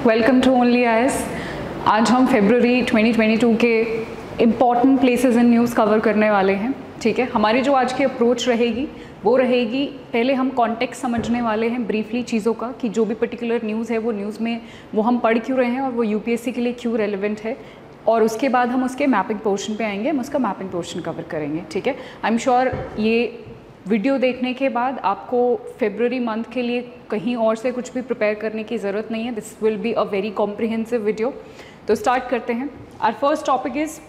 Welcome to only IAS. आज हम फरवरी 2022 के important places in news cover करने वाले हैं। ठीक है, हमारी जो आज की अप्रोच रहेगी वो रहेगी, पहले हम कॉन्टेक्स्ट समझने वाले हैं ब्रीफली चीज़ों का, कि जो भी पर्टिकुलर न्यूज़ है वो न्यूज़ में वो हम पढ़ क्यों रहे हैं और वो यूपीएससी के लिए क्यों रेलिवेंट है, और उसके बाद हम उसके मैपिंग पोर्शन पे आएंगे, हम उसका मैपिंग पोर्शन कवर करेंगे। ठीक है, आई एम श्योर ये वीडियो देखने के बाद आपको फरवरी मंथ के लिए कहीं और से कुछ भी प्रिपेयर करने की ज़रूरत नहीं है। This will be a very comprehensive video. तो स्टार्ट करते हैं। Our first topic is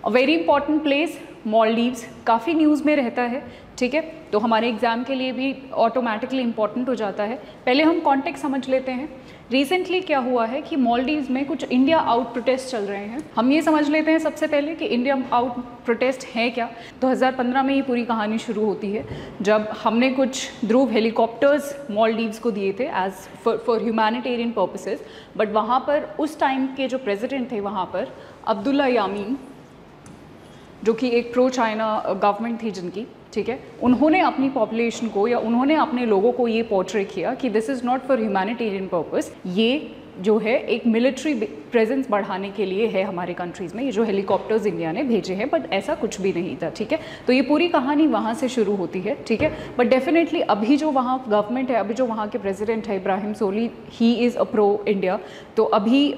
a very important place, Maldives. काफ़ी न्यूज़ में रहता है, ठीक है, तो हमारे एग्ज़ाम के लिए भी ऑटोमेटिकली इम्पॉर्टेंट हो जाता है। पहले हम कॉन्टेक्स्ट समझ लेते हैं। रिसेंटली क्या हुआ है कि मालदीव्स में कुछ इंडिया आउट प्रोटेस्ट चल रहे हैं। हम ये समझ लेते हैं सबसे पहले कि इंडिया आउट प्रोटेस्ट है क्या। 2015 में ये पूरी कहानी शुरू होती है, जब हमने कुछ ध्रुव हेलीकॉप्टर्स मालदीव्स को दिए थे as for humanitarian purposes. But वहाँ पर उस टाइम के जो प्रेसिडेंट थे वहाँ पर, अब्दुल्ला यामीन, जो कि एक प्रो चाइना गवर्नमेंट थी जिनकी, ठीक है, उन्होंने अपनी पॉपुलेशन को या उन्होंने अपने लोगों को ये पोर्ट्रे किया कि this is not for humanitarian purpose, ये जो है एक मिलिट्री प्रेजेंस बढ़ाने के लिए है हमारे कंट्रीज़ में, ये जो हेलीकॉप्टर्स इंडिया ने भेजे हैं। बट ऐसा कुछ भी नहीं था, ठीक है। तो ये पूरी कहानी वहाँ से शुरू होती है, ठीक है। बट डेफिनेटली अभी जो वहाँ गवर्नमेंट है, अभी जो वहाँ के प्रेसिडेंट है Ibrahim Solih, he is a pro India. तो अभी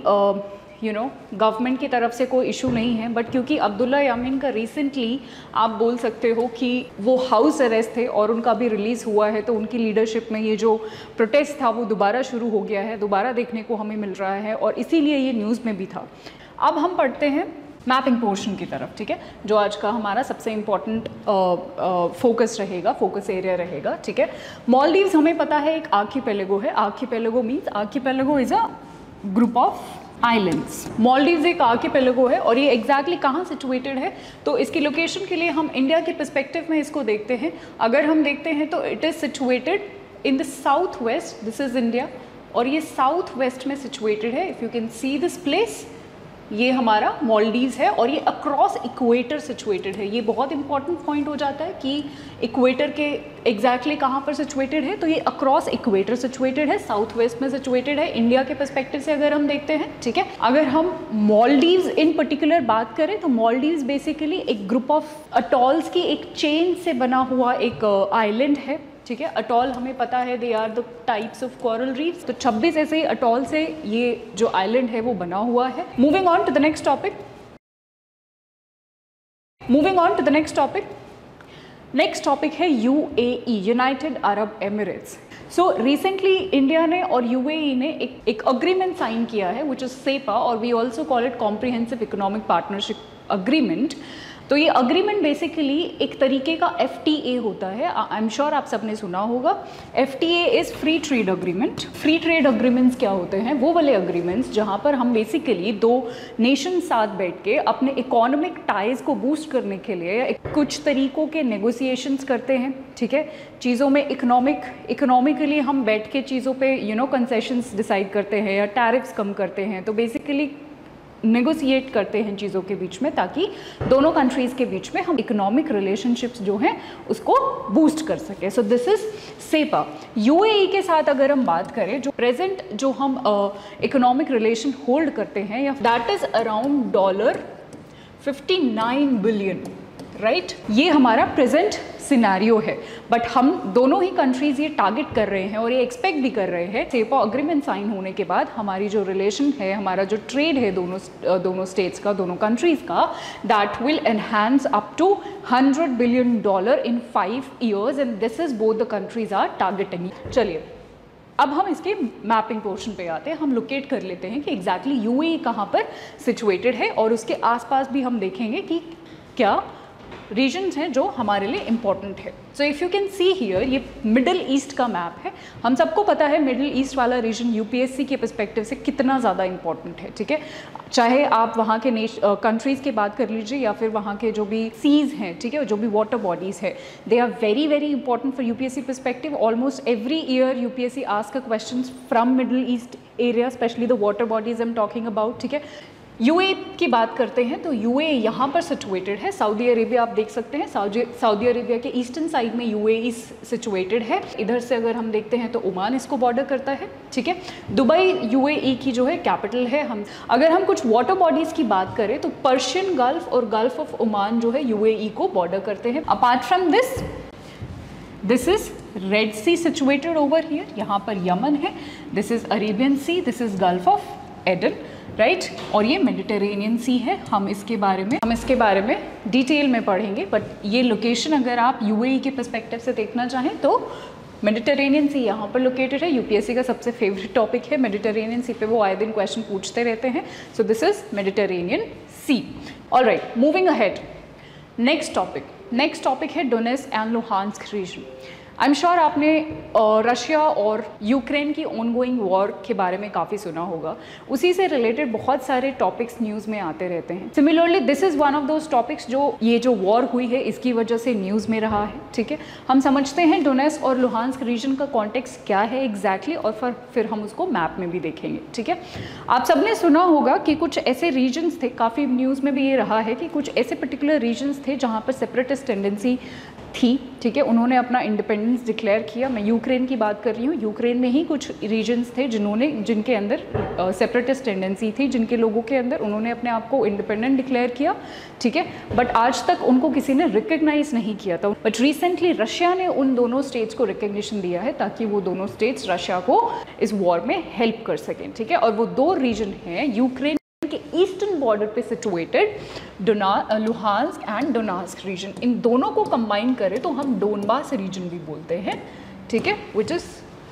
गवर्नमेंट की तरफ से कोई इशू नहीं है। बट क्योंकि अब्दुल्ला यामीन का रिसेंटली आप बोल सकते हो कि वो हाउस अरेस्ट थे और उनका भी रिलीज़ हुआ है, तो उनकी लीडरशिप में ये जो प्रोटेस्ट था वो दोबारा शुरू हो गया है, दोबारा देखने को हमें मिल रहा है, और इसीलिए ये न्यूज़ में भी था। अब हम पढ़ते हैं मैपिंग पोर्शन की तरफ, ठीक है, जो आज का हमारा सबसे इम्पॉर्टेंट फोकस रहेगा, फोकस एरिया रहेगा, ठीक है। मालदीव्स हमें पता है एक आर्कीपेलेगो है। Archipelago means, archipelago is a group of islands. Maldives एक आर्कीपेलेगो है और ये एग्जैक्टली कहाँ सिचुएटेड है, तो इसकी लोकेशन के लिए हम इंडिया के पर्सपेक्टिव में इसको देखते हैं। अगर हम देखते हैं तो it is situated in the south west, this is India, और ये साउथ वेस्ट में सिचुएटेड है। If you can see this place, ये हमारा मालदीव्स है और ये अक्रॉस इक्वेटर सिचुएटेड है। ये बहुत इंपॉर्टेंट पॉइंट हो जाता है कि इक्वेटर के एग्जैक्टली कहाँ पर सिचुएटेड है, तो ये अक्रॉस इक्वेटर सिचुएटेड है, साउथ वेस्ट में सिचुएटेड है इंडिया के पर्सपेक्टिव से अगर हम देखते हैं, ठीक है। अगर हम मालदीव्स इन पर्टिकुलर बात करें तो मालदीव्स बेसिकली एक ग्रुप ऑफ अटॉल्स की एक चेन से बना हुआ एक आइलैंड है, ठीक है। अटॉल हमें पता है they are the types of coral reefs, तो 26 ऐसे ही अटॉल से ये जो आइलैंड है वो बना हुआ है। Moving on to the next topic, next topic है UAE, United Arab Emirates. So recently India ने और यूएई ने एक अग्रीमेंट साइन किया है विच इज सेपा, और we also call it comprehensive economic partnership agreement. तो ये अग्रीमेंट बेसिकली एक तरीके का एफटीए होता है। आई एम श्योर आप सबने सुना होगा। FTA is free trade agreement. Free trade agreements क्या होते हैं? वो वाले अग्रीमेंट्स जहाँ पर हम बेसिकली दो नेशन साथ बैठ के अपने इकोनॉमिक टाइज को बूस्ट करने के लिए कुछ तरीकों के नेगोशिएशंस करते हैं, ठीक है। चीज़ों में इकोनॉमिकली हम बैठ के चीज़ों पे कंसेशंस डिसाइड करते हैं या टैरिफ्स कम करते हैं। तो बेसिकली नेगोशिएट करते हैं चीज़ों के बीच में, ताकि दोनों कंट्रीज़ के बीच में हम इकोनॉमिक रिलेशनशिप्स जो हैं उसको बूस्ट कर सकें। So this is CEPA. UAE के साथ अगर हम बात करें, जो प्रेजेंट जो हम इकोनॉमिक रिलेशन होल्ड करते हैं, या that is around $59 billion, right. ये हमारा प्रेजेंट सिनेरियो है। बट हम दोनों ही कंट्रीज़ ये टारगेट कर रहे हैं और ये एक्सपेक्ट भी कर रहे हैं, सेपा अग्रीमेंट साइन होने के बाद हमारी जो रिलेशन है, हमारा जो ट्रेड है दोनों स्टेट्स का, दोनों कंट्रीज़ का, that will enhance up to $100 billion in 5 years, and this is both the countries are targeting. चलिए अब हम इसके मैपिंग पोर्शन पे आते हैं। हम लोकेट कर लेते हैं कि एग्जैक्टली यूएई कहाँ पर सिचुएटेड है, और उसके आसपास भी हम देखेंगे कि क्या रीजन्स हैं जो हमारे लिए इम्पॉर्टेंट है। So if you can see here, ये मिडिल ईस्ट का मैप है। हम सबको पता है मिडिल ईस्ट वाला रीजन यूपीएससी के पर्सपेक्टिव से कितना ज़्यादा इम्पॉर्टेंट है, ठीक है। चाहे आप वहाँ के कंट्रीज़ की बात कर लीजिए या फिर वहाँ के जो भी सीज़ हैं, ठीक है, जो भी वाटर बॉडीज़ है, they are very very important for UPSC perspective. Almost every year UPSC ask question from middle east area, specially the water bodies I am talking about, ठीक है। यूए की बात करते हैं तो यूए यहाँ पर सिचुएटेड है, सऊदी अरेबिया आप देख सकते हैं, सऊदी अरेबिया के ईस्टर्न साइड में यूएई सिचुएटेड है। इधर से अगर हम देखते हैं तो ओमान इसको बॉर्डर करता है, ठीक है। दुबई यूएई की जो है कैपिटल है। अगर हम कुछ वाटर बॉडीज़ की बात करें तो पर्शियन गल्फ और गल्फ ऑफ ओमान जो है यूएई को बॉर्डर करते हैं। Apart from this is Red Sea situated over here, यहाँ पर यमन है, this is Arabian Sea, this is Gulf of Aden, right, और ये मेडिटेरेनियन सी है। हम इसके बारे में डिटेल में पढ़ेंगे, बट ये लोकेशन अगर आप यूएई के पर्सपेक्टिव से देखना चाहें तो मेडिटेरेनियन सी यहाँ पर लोकेटेड है। यूपीएससी का सबसे फेवरेट टॉपिक है मेडिटेरेनियन सी पे, वो आए दिन क्वेश्चन पूछते रहते हैं। So this is Mediterranean sea. Alright, moving ahead, next topic है Donetsk and Luhansk region. I am sure आपने रशिया और यूक्रेन की ऑनगोइंग वॉर के बारे में काफ़ी सुना होगा, उसी से रिलेटेड बहुत सारे टॉपिक्स न्यूज़ में आते रहते हैं। Similarly this is one of those topics जो ये जो वॉर हुई है इसकी वजह से न्यूज़ में रहा है, ठीक है। हम समझते हैं डोनेट्स्क और लुहांस्क रीजन का कॉन्टेक्स्ट क्या है एग्जैक्टली, और फिर हम उसको मैप में भी देखेंगे, ठीक है। आप सबने सुना होगा कि कुछ ऐसे रीजन्स थे, काफ़ी न्यूज़ में भी ये रहा है कि कुछ ऐसे पर्टिकुलर रीजन्स थे जहाँ पर सेपरेटिस्ट टेंडेंसी थी, ठीक है। उन्होंने अपना इंडिपेंडेंस डिक्लेयर किया। मैं यूक्रेन की बात कर रही हूँ। यूक्रेन में ही कुछ रीजन्स थे जिनके अंदर सेपरेटिस्ट टेंडेंसी थी, जिनके लोगों के अंदर उन्होंने अपने आप को इंडिपेंडेंट डिक्लेयर किया, ठीक है। बट आज तक उनको किसी ने रिकग्नाइज नहीं किया था। बट रिसेंटली रशिया ने उन दोनों स्टेट्स को रिकग्निशन दिया है ताकि वो दोनों स्टेट्स रशिया को इस वॉर में हेल्प कर सकें, ठीक है। और वो दो रीजन हैं यूक्रेन के ईस्टर्न बॉर्डर पे situated Luhansk and Donetsk region. इन दोनों को कंबाइन करें तो हम डोनबास रीजन भी बोलते हैं, ठीक है, विच इज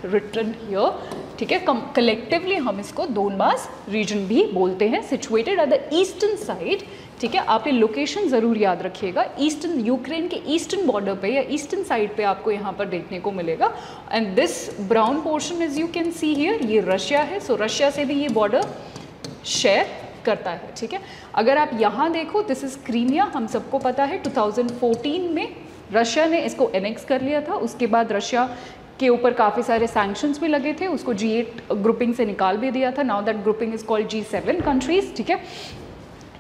रिटन हियर, ठीक है। कलेक्टिवली हम इसको डोनबास रीजन भी बोलते हैं, situated at the eastern side, ठीक है। आप ये लोकेशन ज़रूर याद रखिएगा, ईस्टर्न यूक्रेन के ईस्टर्न बॉर्डर पे या ईस्टर्न साइड पे आपको यहाँ पर देखने को मिलेगा। And this brown portion is you can see here, ये रशिया है। सो रशिया से भी ये बॉर्डर शेयर करता है, ठीक है। अगर आप यहाँ देखो, दिस इज क्रीमिया, हम सबको पता है 2014 में रशिया ने इसको एनेक्स कर लिया था। उसके बाद रशिया के ऊपर काफ़ी सारे सैंक्शंस भी लगे थे, उसको G8 ग्रुपिंग से निकाल भी दिया था। Now that grouping is called G7 countries, ठीक है।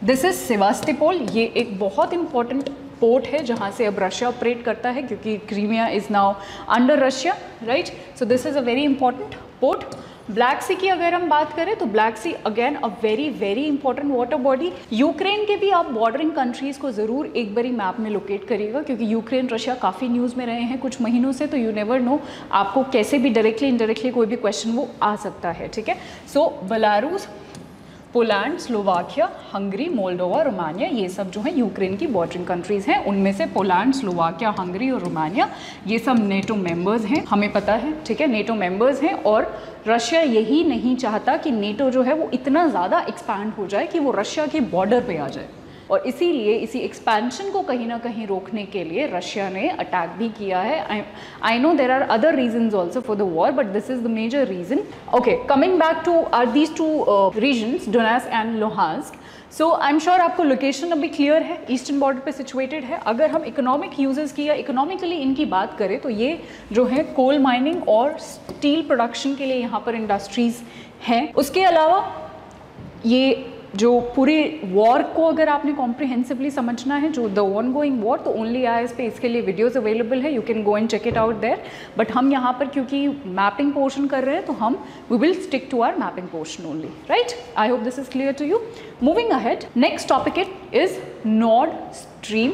दिस इज सेवास्टोपोल, ये एक बहुत इंपॉर्टेंट पोर्ट है जहाँ से अब रशिया ऑपरेट करता है क्योंकि Crimea is now under Russia, right. So this is a very important port. Black sea की अगर हम बात करें तो black sea again a very very important water body. Ukraine के भी आप बॉर्डरिंग कंट्रीज को ज़रूर एक बारी मैप में लोकेट करिएगा क्योंकि यूक्रेन रशिया काफ़ी न्यूज़ में रहे हैं कुछ महीनों से, तो यू नेवर नो, आपको कैसे भी डायरेक्टली इनडायरेक्टली कोई भी क्वेश्चन वो आ सकता है, ठीक है। So Belarus, Poland, Slovakia, Hungary, Moldova, Romania, ये सब जो है यूक्रेन की बॉर्डरिंग कंट्रीज़ हैं। उनमें से पोलैंड, स्लोवाकिया, हंगरी और रोमानिया ये सब नेटो मेंबर्स हैं, हमें पता है, ठीक है, नेटो मेंबर्स हैं। और रशिया यही नहीं चाहता कि नेटो जो है वो इतना ज़्यादा एक्सपैंड हो जाए कि वो रशिया के बॉर्डर पे आ जाए, और इसीलिए इसी एक्सपेंशन को कहीं ना कहीं रोकने के लिए रशिया ने अटैक भी किया है। I know there are other reasons also for the war, but this is the major reason. Okay, coming back to our these two reasons, Donetsk and Luhansk. So I am sure आपको location अभी clear है, eastern border पे situated है। अगर हम economic uses की या economically इनकी बात करें तो ये जो है कोल माइनिंग और स्टील प्रोडक्शन के लिए यहाँ पर इंडस्ट्रीज़ हैं। उसके अलावा ये जो पूरी वॉर को अगर आपने कॉम्प्रिहेंसिवली समझना है, जो द ऑन गोइंग वॉर, तो ओनली IIS पे इसके लिए वीडियोस अवेलेबल है, you can go and check it out there. But हम यहाँ पर क्योंकि मैपिंग पोर्शन कर रहे हैं तो हम we will stick to our mapping portion only, right. I hope this is clear to you. Moving ahead, next topic it is Nord Stream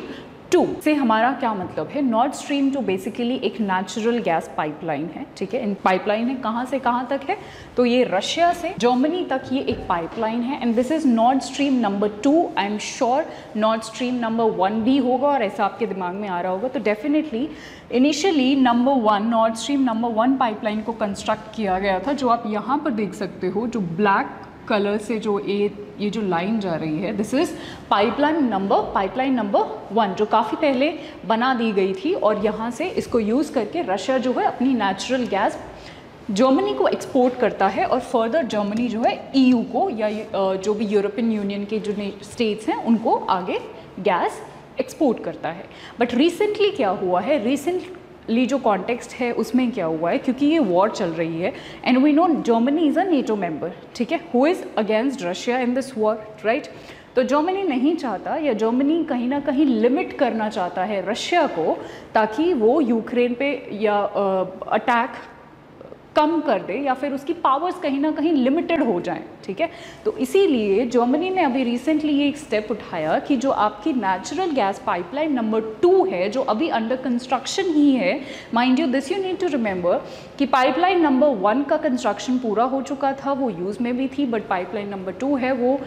2 से हमारा क्या मतलब है। नॉर्ड स्ट्रीम 2 बेसिकली एक नेचुरल गैस पाइपलाइन है, ठीक है। इन पाइपलाइन है कहाँ से कहाँ तक है, तो ये रशिया से जर्मनी तक ये एक पाइपलाइन है। And this is Nord stream number 2। I am sure Nord stream number 1 भी होगा और ऐसा आपके दिमाग में आ रहा होगा। तो definitely initially number 1, Nord stream number 1 pipeline को कंस्ट्रक्ट किया गया था, जो आप यहाँ पर देख सकते हो, जो ब्लैक कलर से जो ये जो लाइन जा रही है, दिस इज पाइपलाइन नंबर 1, जो काफ़ी पहले बना दी गई थी। और यहाँ से इसको यूज़ करके रशिया जो है अपनी नेचुरल गैस जर्मनी को एक्सपोर्ट करता है, और फर्दर जर्मनी जो है EU को या जो भी यूरोपियन यूनियन के जो स्टेट्स हैं उनको आगे गैस एक्सपोर्ट करता है। बट रिसेंटली क्या हुआ है, ली जो कॉन्टेक्स्ट है उसमें क्या हुआ है, क्योंकि ये वॉर चल रही है and we know Germany is a NATO member, ठीक है, who is against Russia in this war, right. तो जर्मनी नहीं चाहता, या जर्मनी कहीं ना कहीं लिमिट करना चाहता है रशिया को, ताकि वो यूक्रेन पे या अटैक कम कर दे, या फिर उसकी पावर्स कहीं ना कहीं लिमिटेड हो जाएं, ठीक है। तो इसीलिए जर्मनी ने अभी रिसेंटली ये एक स्टेप उठाया कि जो आपकी नेचुरल गैस पाइपलाइन नंबर 2 है, जो अभी अंडर कंस्ट्रक्शन ही है, mind you this you need to remember कि पाइपलाइन नंबर 1 का कंस्ट्रक्शन पूरा हो चुका था, वो यूज़ में भी थी, बट पाइपलाइन नंबर 2 है वो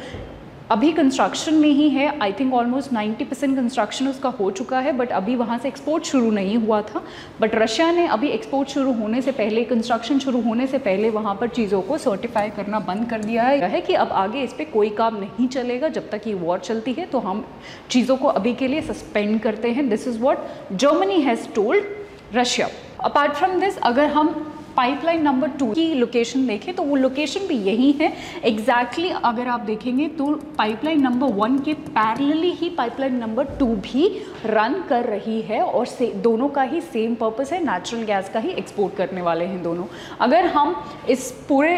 अभी कंस्ट्रक्शन में ही है। आई थिंक ऑलमोस्ट 90% कंस्ट्रक्शन उसका हो चुका है, बट अभी वहाँ से एक्सपोर्ट शुरू नहीं हुआ था। बट रशिया ने अभी एक्सपोर्ट शुरू होने से पहले, कंस्ट्रक्शन शुरू होने से पहले वहाँ पर चीज़ों को सर्टिफाई करना बंद कर दिया है कि अब आगे इस पर कोई काम नहीं चलेगा जब तक ये वॉर चलती है, तो हम चीज़ों को अभी के लिए सस्पेंड करते हैं। This is what Germany has told Russia. Apart from this, अगर हम पाइपलाइन नंबर 2 की लोकेशन देखें तो वो लोकेशन भी यही है एग्जैक्टली। अगर आप देखेंगे तो पाइपलाइन नंबर 1 के पैरेलली ही पाइपलाइन नंबर 2 भी रन कर रही है, और दोनों का ही सेम पर्पस है, नेचुरल गैस का ही एक्सपोर्ट करने वाले हैं दोनों। अगर हम इस पूरे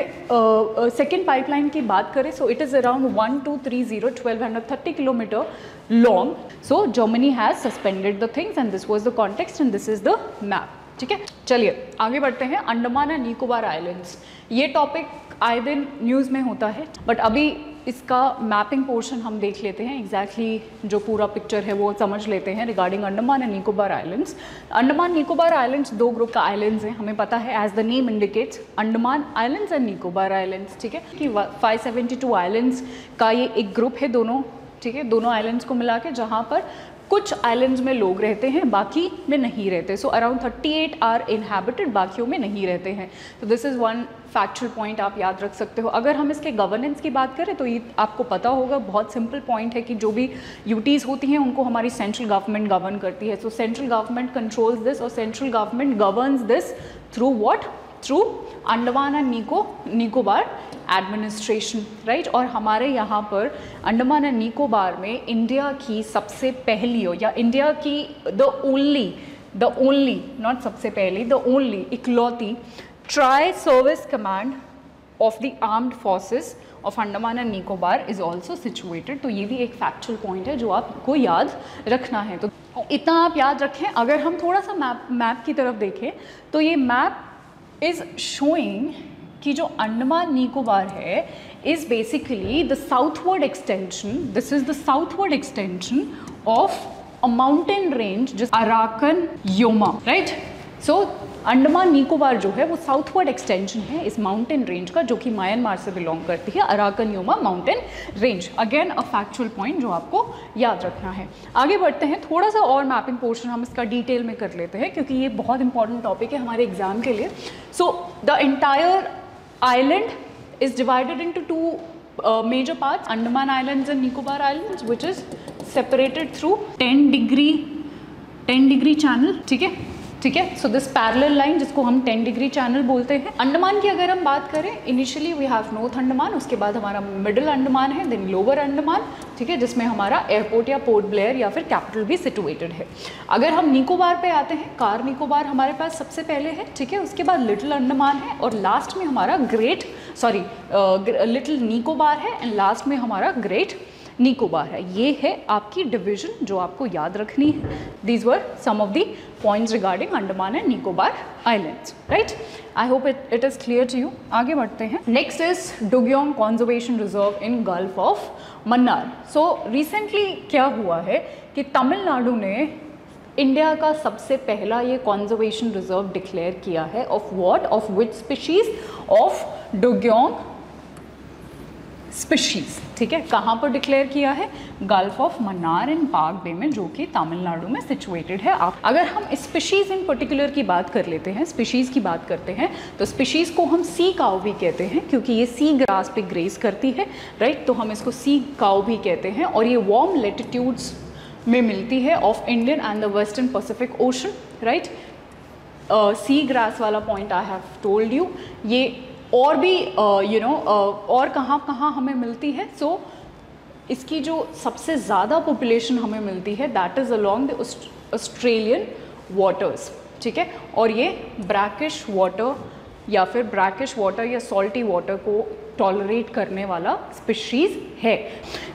सेकेंड पाइपलाइन की बात करें, so it is around 1230 kilometre long. So Germany has suspended the things and this was the context and this is the map, ठीक है। चलिए आगे बढ़ते हैं। अंडमान एंड निकोबार आइलैंड्स, ये टॉपिक आए दिन न्यूज़ में होता है, बट अभी इसका मैपिंग पोर्शन हम देख लेते हैं, एग्जैक्टली जो पूरा पिक्चर है वो समझ लेते हैं regarding Andaman and Nicobar islands. Andaman Nicobar islands 2 group का आइलैंड्स हैं, हमें पता है, as the name indicates, Andaman islands and Nicobar islands, ठीक है, कि 572 आइलैंड्स का ये एक ग्रुप है दोनों, ठीक है, दोनों आइलैंड्स को मिला के, जहाँ पर कुछ आइलैंड्स में लोग रहते हैं, बाकी में नहीं रहते। सो अराउंड 38 आर इनहैबिटेड, बाकियों में नहीं रहते हैं। तो this is one factual point आप याद रख सकते हो। अगर हम इसके गवर्नेंस की बात करें तो ये आपको पता होगा, बहुत सिंपल पॉइंट है कि जो भी यूटीज़ होती हैं उनको हमारी सेंट्रल गवर्नमेंट गवर्न करती है। So central government controls this, और central government governs this through what, through Andaman and Nicobar administration, right. और हमारे यहाँ पर अंडमान एंड निकोबार में इंडिया की सबसे पहली, या इंडिया की द ओनली नॉट सबसे पहली, द ओनली इकलौती tri service command of the armed forces of Andaman and Nicobar is also situated. तो ये भी एक फैक्चुअल पॉइंट है जो आपको याद रखना है, तो इतना आप याद रखें। अगर हम थोड़ा सा मैप की तरफ देखें तो ये मैप इज़ शोइंग कि जो अंडमान निकोबार है is basically the southward extension, this is the southward extension of a mountain range जिस अराकन योमा, राइट। सो अंडमान निकोबार जो है वो साउथवर्ड एक्सटेंशन है इस माउंटेन रेंज का, जो कि म्यांमार से बिलोंग करती है, Arakan Yoma mountain range. Again a factual point जो आपको याद रखना है। आगे बढ़ते हैं, थोड़ा सा और मैपिंग पोर्शन हम इसका डिटेल में कर लेते हैं, क्योंकि ये बहुत इंपॉर्टेंट टॉपिक है हमारे एग्जाम के लिए। So the entire island is divided into 2 major parts, Andaman Islands and Nicobar Islands, which is separated through 10 degree channel, ठीक है, ठीक है। सो दिस पैरेलल लाइन जिसको हम 10 डिग्री चैनल बोलते हैं। अंडमान की अगर हम बात करें, initially we have north Andaman, उसके बाद हमारा मिडिल अंडमान है, देन लोअर अंडमान, ठीक है, जिसमें हमारा एयरपोर्ट या पोर्ट ब्लेयर या फिर कैपिटल भी सिचुएटेड है। अगर हम निकोबार पे आते हैं, कार निकोबार हमारे पास सबसे पहले है, ठीक है, उसके बाद लिटिल अंडमान है, और लास्ट में हमारा लिटिल निकोबार है, एंड लास्ट में हमारा ग्रेट निकोबार है। ये है आपकी डिवीजन जो आपको याद रखनी है। These were some of the points regarding Andaman and Nicobar islands, right. I hope it is clear to you. आगे बढ़ते हैं। Next is dugong conservation reserve in gulf of Mannar. So recently क्या हुआ है कि तमिलनाडु ने इंडिया का सबसे पहला ये कंजर्वेशन रिजर्व डिक्लेयर किया है। Of what, of which species, of dugong species, ठीक है। कहाँ पर डिक्लेयर किया है? गल्फ ऑफ मन्नार एंड पाक बे में, जो कि तमिलनाडु में सिचुएटेड है। आप अगर हम स्पीशीज़ इन पर्टिकुलर की बात कर लेते हैं, स्पीशीज़ की बात करते हैं, तो स्पीशीज़ को हम सी काऊ भी कहते हैं, क्योंकि ये सी ग्रास पे ग्रेस करती है, राइट। तो हम इसको सी काऊ भी कहते हैं, और ये वार्म लेटिट्यूड्स में मिलती है of Indian and the western Pacific ocean, right. Sea grass वाला point I have told you. ये और भी और कहाँ हमें मिलती है? सो इसकी जो सबसे ज़्यादा पॉपुलेशन हमें मिलती है that is along the Australian waters, ठीक है, और ये ब्रैकिश वाटर या फिर ब्रैकिश वाटर या सॉल्टी वाटर को टॉलरेट करने वाला स्पीशीज़ है,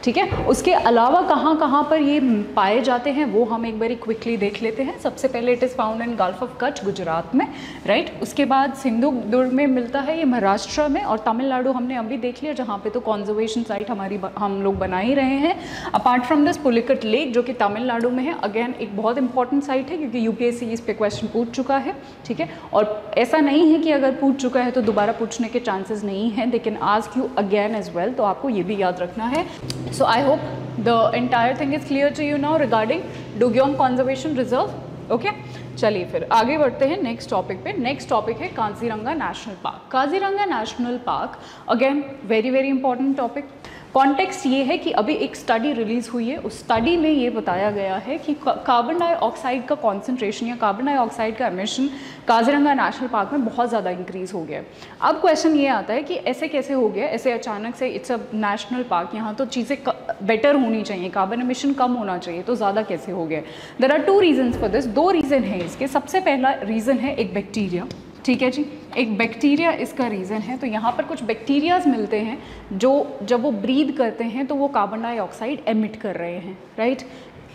ठीक है। उसके अलावा कहाँ कहाँ पर ये पाए जाते हैं वो हम एक बारी क्विकली देख लेते हैं। सबसे पहले it is found in gulf of Kutch, Gujarat में, राइट। उसके बाद सिंधु दुर्ग में मिलता है ये, महाराष्ट्र में, और तमिलनाडु हमने अभी देख लिया जहाँ पे तो कॉन्जर्वेशन साइट हम लोग बना ही रहे हैं। Apart from this Pulicat lake जो कि तमिलनाडु में है, अगेन एक बहुत इंपॉर्टेंट साइट है क्योंकि यूपीएससी इस पे क्वेश्चन पूछ चुका है, ठीक है। और ऐसा नहीं है कि अगर पूछ चुका है तो दोबारा पूछने के चांसेस नहीं हैं, लेकिन ask you again as well, तो आपको ये भी याद रखना है। So I hope the entire thing is clear to you now regarding dugong conservation reserve. Okay, चलिए फिर आगे बढ़ते हैं नेक्स्ट टॉपिक पे। नेक्स्ट टॉपिक है Kaziranga national park. Kaziranga national park again very very important topic. Context ये है कि अभी एक स्टडी रिलीज़ हुई है, उस स्टडी में ये बताया गया है कि कार्बन डाइऑक्साइड का कॉन्सेंट्रेशन या कार्बन डाइऑक्साइड का एमिशन काजीरंगा नेशनल पार्क में बहुत ज़्यादा इंक्रीज़ हो गया है। अब क्वेश्चन ये आता है कि ऐसे कैसे हो गया, ऐसे अचानक से, इट्स अ नेशनल पार्क, यहाँ तो चीज़ें बेटर होनी चाहिए, कार्बन एमिशन कम होना चाहिए, तो ज़्यादा कैसे हो गया। There are 2 reasons for this, 2 reason है इसके। सबसे पहला रीज़न है एक बैक्टीरिया, ठीक है जी, एक बैक्टीरिया इसका रीज़न है। तो यहाँ पर कुछ बैक्टीरियाज मिलते हैं जो जब वो ब्रीद करते हैं तो वो कार्बन डाइऑक्साइड एमिट कर रहे हैं, राइट।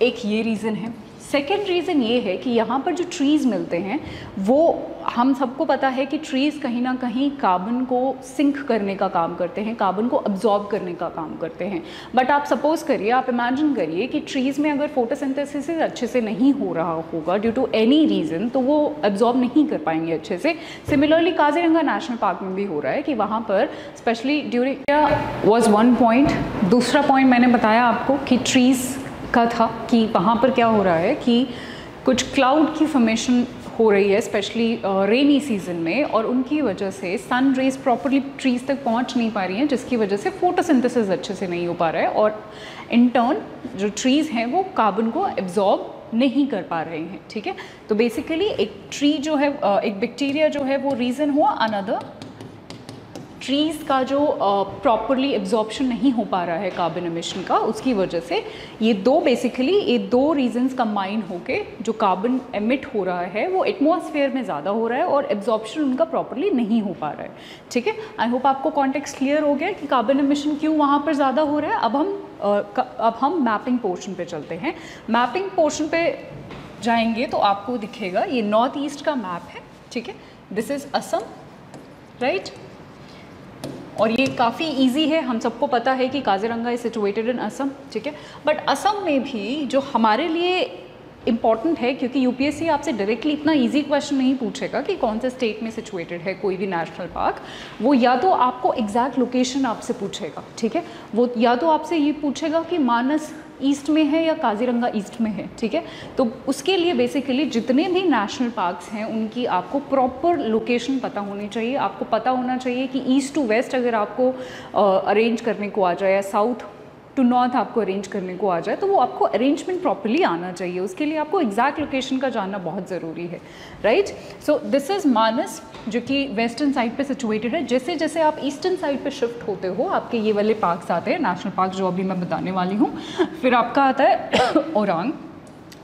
एक ये रीज़न है। सेकेंड रीज़न ये है कि यहाँ पर जो ट्रीज़ मिलते हैं वो, हम सबको पता है कि ट्रीज़ कहीं ना कहीं कार्बन को सिंक करने का काम करते हैं, कार्बन को अब्जॉर्ब करने का काम करते हैं। बट आप सपोज़ करिए, आप इमेजिन करिए कि ट्रीज़ में अगर फोटोसिंथेसिस अच्छे से नहीं हो रहा होगा ड्यू टू एनी रीज़न, तो वो अब्जॉर्ब नहीं कर पाएंगे अच्छे से। सिमिलरली काजीरंगा नेशनल पार्क में भी हो रहा है कि वहाँ पर specially during was one point. दूसरा पॉइंट मैंने बताया आपको कि ट्रीज़ का था कि वहाँ पर क्या हो रहा है कि कुछ क्लाउड की फॉर्मेशन हो रही है स्पेशली रेनी सीजन में, और उनकी वजह से सन रेज प्रॉपरली ट्रीज़ तक पहुँच नहीं पा रही हैं, जिसकी वजह से फोटोसिंथेसिस अच्छे से नहीं हो पा रहा है, और इन टर्न जो ट्रीज़ हैं वो कार्बन को एब्जॉर्ब नहीं कर पा रहे हैं, ठीक है। तो बेसिकली एक ट्री जो है, एक बैक्टीरिया जो है वो रीज़न हुआ। अनदर ट्रीज़ का जो प्रॉपरली एब्जॉर्प्शन नहीं हो पा रहा है कार्बन एमिशन का, उसकी वजह से ये दो रीजंस कंबाइन होके जो कार्बन एमिट हो रहा है वो एटमॉस्फेयर में ज़्यादा हो रहा है और एब्जॉर्प्शन उनका प्रॉपरली नहीं हो पा रहा है, ठीक है। आई होप आपको कॉन्टेक्स्ट क्लियर हो गया कि कार्बन एमिशन क्यों वहाँ पर ज़्यादा हो रहा है। अब हम मैपिंग पोर्शन पे चलते हैं। मैपिंग पोर्शन पे जाएंगे तो आपको दिखेगा ये नॉर्थ ईस्ट का मैप है, ठीक है। This is Assam, right. और ये काफ़ी इजी है, हम सबको पता है कि काजीरंगा इज सिचुएटेड इन असम, ठीक है। बट असम में भी जो हमारे लिए इम्पॉर्टेंट है, क्योंकि यूपीएससी आपसे डायरेक्टली इतना इजी क्वेश्चन नहीं पूछेगा कि कौन से स्टेट में सिचुएटेड है कोई भी नेशनल पार्क, वो या तो आपको एग्जैक्ट लोकेशन आपसे पूछेगा, ठीक है। वो या तो आपसे ये पूछेगा कि मानस ईस्ट में है या काजीरंगा ईस्ट में है, ठीक है। तो उसके लिए बेसिकली जितने भी नेशनल पार्क्स हैं उनकी आपको प्रॉपर लोकेशन पता होनी चाहिए। आपको पता होना चाहिए कि ईस्ट टू वेस्ट अगर आपको अरेंज करने को आ जाए या साउथ टू नॉर्थ आपको अरेंज करने को आ जाए, तो वो आपको अरेंजमेंट प्रॉपर्ली आना चाहिए। उसके लिए आपको एग्जैक्ट लोकेशन का जानना बहुत ज़रूरी है, राइट। सो दिस इज़ मानस जो कि वेस्टर्न साइड पे सिचुएटेड है। जैसे जैसे आप ईस्टर्न साइड पे शिफ्ट होते हो आपके ये वाले पार्क्स आते हैं, नेशनल पार्क जो अभी मैं बताने वाली हूँ। फिर आपका आता है ओरांग,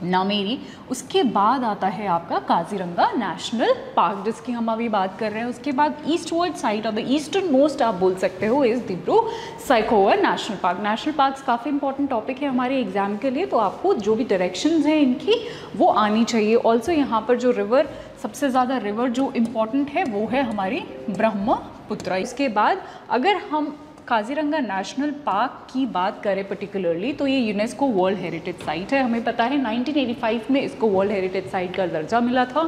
नामेरी, उसके बाद आता है आपका काजीरंगा नेशनल पार्क जिसकी हम अभी बात कर रहे हैं। उसके बाद ईस्टवर्ड साइड और द ईस्टर्न मोस्ट आप बोल सकते हो इस Dibru Saikhowa national park. National parks काफ़ी इंपॉर्टेंट टॉपिक है हमारे एग्जाम के लिए, तो आपको जो भी डायरेक्शंस हैं इनकी वो आनी चाहिए। ऑल्सो यहाँ पर जो रिवर, सबसे ज़्यादा रिवर जो इम्पॉर्टेंट है वो है हमारी ब्रह्मपुत्रा। इसके बाद अगर हम काजीरंगा नेशनल पार्क की बात करें पर्टिकुलरली, तो ये यूनेस्को वर्ल्ड हेरिटेज साइट है। हमें पता है 1985 में इसको वर्ल्ड हेरिटेज साइट का दर्जा मिला था,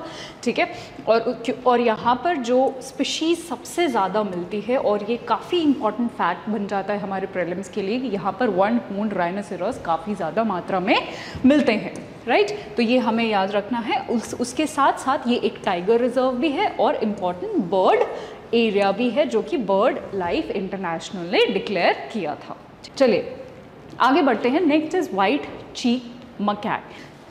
ठीक है। और यहाँ पर जो स्पीशीज़ सबसे ज़्यादा मिलती है, और ये काफ़ी इंपॉर्टेंट फैक्ट बन जाता है हमारे प्रीलिम्स के लिए, कि यहाँ पर वन हॉर्न्ड राइनोसेरस काफ़ी ज़्यादा मात्रा में मिलते हैं, राइट। तो ये हमें याद रखना है। उसके साथ साथ ये एक टाइगर रिजर्व भी है और इम्पॉर्टेंट बर्ड एरिया भी है जो कि बर्ड लाइफ इंटरनेशनल ने डिक्लेयर किया था। चलिए आगे बढ़ते हैं। Next is white cheek macaque.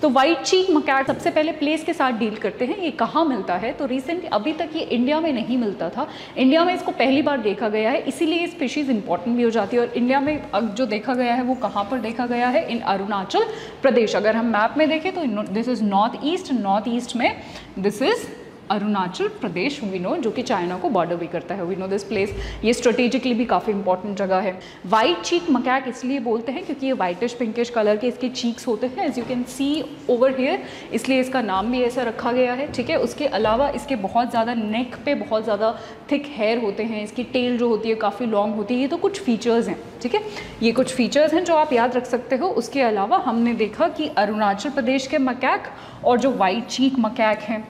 तो वाइट चीक मकैक सबसे पहले प्लेस के साथ डील करते हैं, ये कहाँ मिलता है। तो रिसेंटली अभी तक ये इंडिया में नहीं मिलता था, इंडिया में इसको पहली बार देखा गया है, इसीलिए ये स्पीशीज़ इंपॉर्टेंट भी हो जाती है। और इंडिया में अब जो देखा गया है वो कहाँ पर देखा गया है, इन अरुणाचल प्रदेश। अगर हम मैप में देखें तो दिस इज़ नॉर्थ ईस्ट में this is Arunachal Pradesh, we know, जो कि चाइना को बॉर्डर भी करता है, वी नो दिस प्लेस। ये स्ट्रेटेजिकली भी काफ़ी इंपॉर्टेंट जगह है। वाइट चीक मकैक इसलिए बोलते हैं क्योंकि ये वाइटिश पिंकिश कलर के इसके चीक्स होते हैं, as you can see over here, इसलिए इसका नाम भी ऐसा रखा गया है, ठीक है। उसके अलावा इसके बहुत ज़्यादा नेक पे बहुत ज़्यादा थिक हेयर होते हैं, इसकी टेल जो होती है काफ़ी लॉन्ग होती है। ये तो कुछ फीचर्स हैं, ठीक है, ये कुछ फीचर्स हैं जो आप याद रख सकते हो। उसके अलावा हमने देखा कि अरुणाचल प्रदेश के मकैक और जो वाइट चीक मकैक हैं,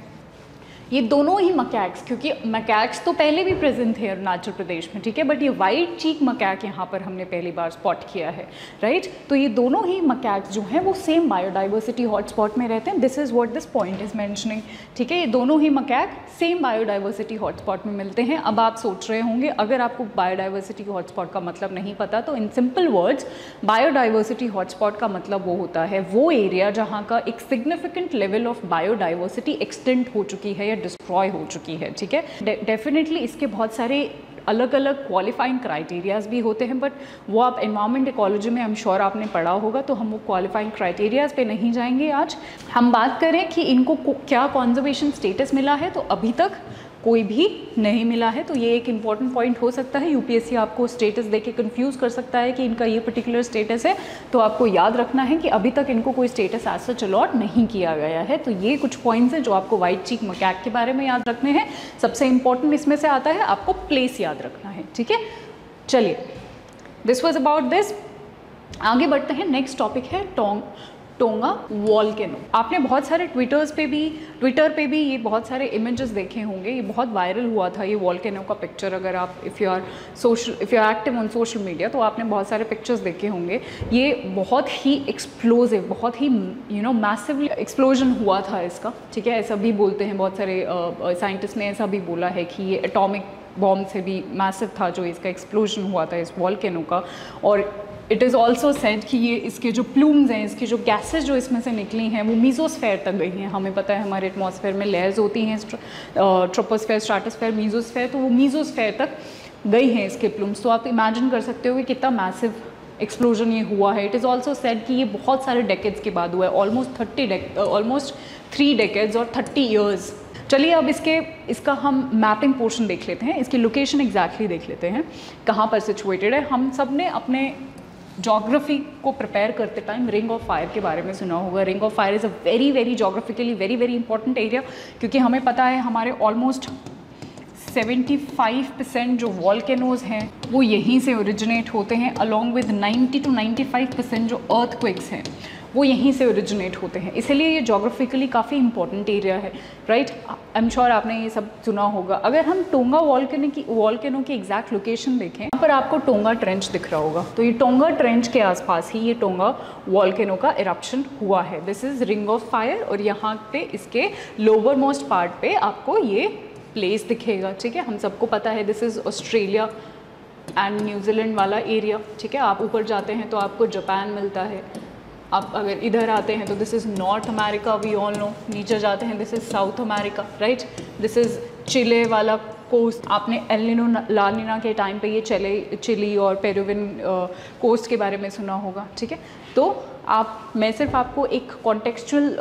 ये दोनों ही मकैक्स, क्योंकि मकैक्स तो पहले भी प्रेजेंट थे अरुणाचल प्रदेश में, ठीक है, बट ये वाइट चीक मकैक यहाँ पर हमने पहली बार स्पॉट किया है, राइट। तो ये दोनों ही मकैक्स जो हैं वो सेम बायोडाइवर्सिटी हॉटस्पॉट में रहते हैं, this is what this point is mentioning, ठीक है। ये दोनों ही मकैक सेम बायोडाइवर्सिटी हॉटस्पॉट में मिलते हैं। अब आप सोच रहे होंगे, अगर आपको बायोडाइवर्सिटी हॉटस्पॉट का मतलब नहीं पता, तो in simple words biodiversity hotspot का मतलब वो होता है वो एरिया जहाँ का एक significant level of biodiversity extend हो चुकी है या डिस्ट्रॉय हो चुकी है, ठीक है। डेफिनेटली इसके बहुत सारे अलग अलग क्वालिफाइंग क्राइटेरियाज भी होते हैं, बट वो आप एनवायरमेंट इकोलॉजी में आई एम श्योर आपने पढ़ा होगा, तो हम वो क्वालिफाइंग क्राइटेरियाज पे नहीं जाएंगे। आज हम बात करें कि इनको क्या कॉन्जर्वेशन स्टेटस मिला है, तो अभी तक कोई भी नहीं मिला है। तो ये एक इम्पॉर्टेंट पॉइंट हो सकता है, यूपीएससी आपको स्टेटस देके कंफ्यूज कर सकता है कि इनका ये पर्टिकुलर स्टेटस है, तो आपको याद रखना है कि अभी तक इनको कोई स्टेटस एज सच अलॉट नहीं किया गया है। तो ये कुछ पॉइंट्स हैं जो आपको वाइट चीक मकैक के बारे में याद रखने हैं। सबसे इंपॉर्टेंट इसमें से आता है आपको प्लेस याद रखना है, ठीक है। चलिए, दिस वॉज अबाउट दिस। आगे बढ़ते हैं, नेक्स्ट टॉपिक है टोंगा वॉल्केनो। आपने बहुत सारे ट्विटर पे भी ये बहुत सारे इमेजेस देखे होंगे, ये बहुत वायरल हुआ था ये वॉल्केनो का पिक्चर। अगर आप if you are active on social media तो आपने बहुत सारे पिक्चर्स देखे होंगे। ये बहुत ही एक्सप्लोजिव, बहुत ही मैसिवली एक्सप्लोजन हुआ था इसका, ठीक है। ऐसा भी बोलते हैं, बहुत सारे साइंटिस्ट ने ऐसा भी बोला है कि ये एटॉमिक बॉम्ब से भी मैसिव था जो इसका एक्सप्लोजन हुआ था इस वॉल्केनो का। और इट इज़ ऑल्सो सेड कि ये इसके जो प्लूम्स हैं, इसकी जो गैसेज जो इसमें से निकली हैं वो मीजोस्फेयर तक गई हैं। हमें पता है हमारे एटमॉस्फेयर में लेयर्स होती हैं, ट्रोपोस्फेयर, स्ट्रेटोस्फेयर, मीजोस्फेयर, तो वो मीजोस्फेयर तक गई हैं इसके प्लूम्स। तो आप इमेजिन कर सकते हो कि कितना मैसिव एक्सप्लोजन ये हुआ है। इट इज़ ऑल्सो सेड कि ये बहुत सारे डेकेड्स के बाद हुआ है, ऑलमोस्ट 3 डेकेड्स और 30 ईयर्स। चलिए अब इसका हम मैपिंग पोर्शन देख लेते हैं, इसकी लोकेशन एग्जैक्टली देख लेते हैं कहाँ पर सिचुएटेड है। हम सब ने अपने जोग्राफी को प्रिपेयर करते टाइम रिंग ऑफ फायर के बारे में सुना होगा। Ring of fire is a very geographically very important area, क्योंकि हमें पता है हमारे ऑलमोस्ट 75% जो वॉल्केनोज हैं वो यहीं से ओरिजिनेट होते हैं, अलॉन्ग विद 90 to 95% जो अर्थक्वेक्स हैं वो यहीं से ओरिजिनेट होते हैं। इसलिए ये जोग्राफिकली काफ़ी इंपॉर्टेंट एरिया है, राइट। आई एम श्योर आपने ये सब सुना होगा। अगर हम टोंगा वॉल्केनो की एग्जैक्ट लोकेशन देखें, यहाँ पर आपको टोंगा ट्रेंच दिख रहा होगा, तो ये टोंगा ट्रेंच के आसपास ही ये टोंगा वॉल्केनो का इरप्शन हुआ है। This is ring of fire, और यहाँ पे इसके लोअर मोस्ट पार्ट पे आपको ये प्लेस दिखेगा, ठीक है। हम सबको पता है this is Australia and New Zealand वाला एरिया, ठीक है। आप ऊपर जाते हैं तो आपको जापान मिलता है, आप अगर इधर आते हैं तो this is North America, we all know. नीचे जाते हैं this is South America, right. This is Chile वाला कोस्ट। आपने एल नीनो ला नीना के टाइम पे ये चिली और पेरुवियन कोस्ट के बारे में सुना होगा, ठीक है। तो मैं सिर्फ आपको एक कॉन्टेक्चुअल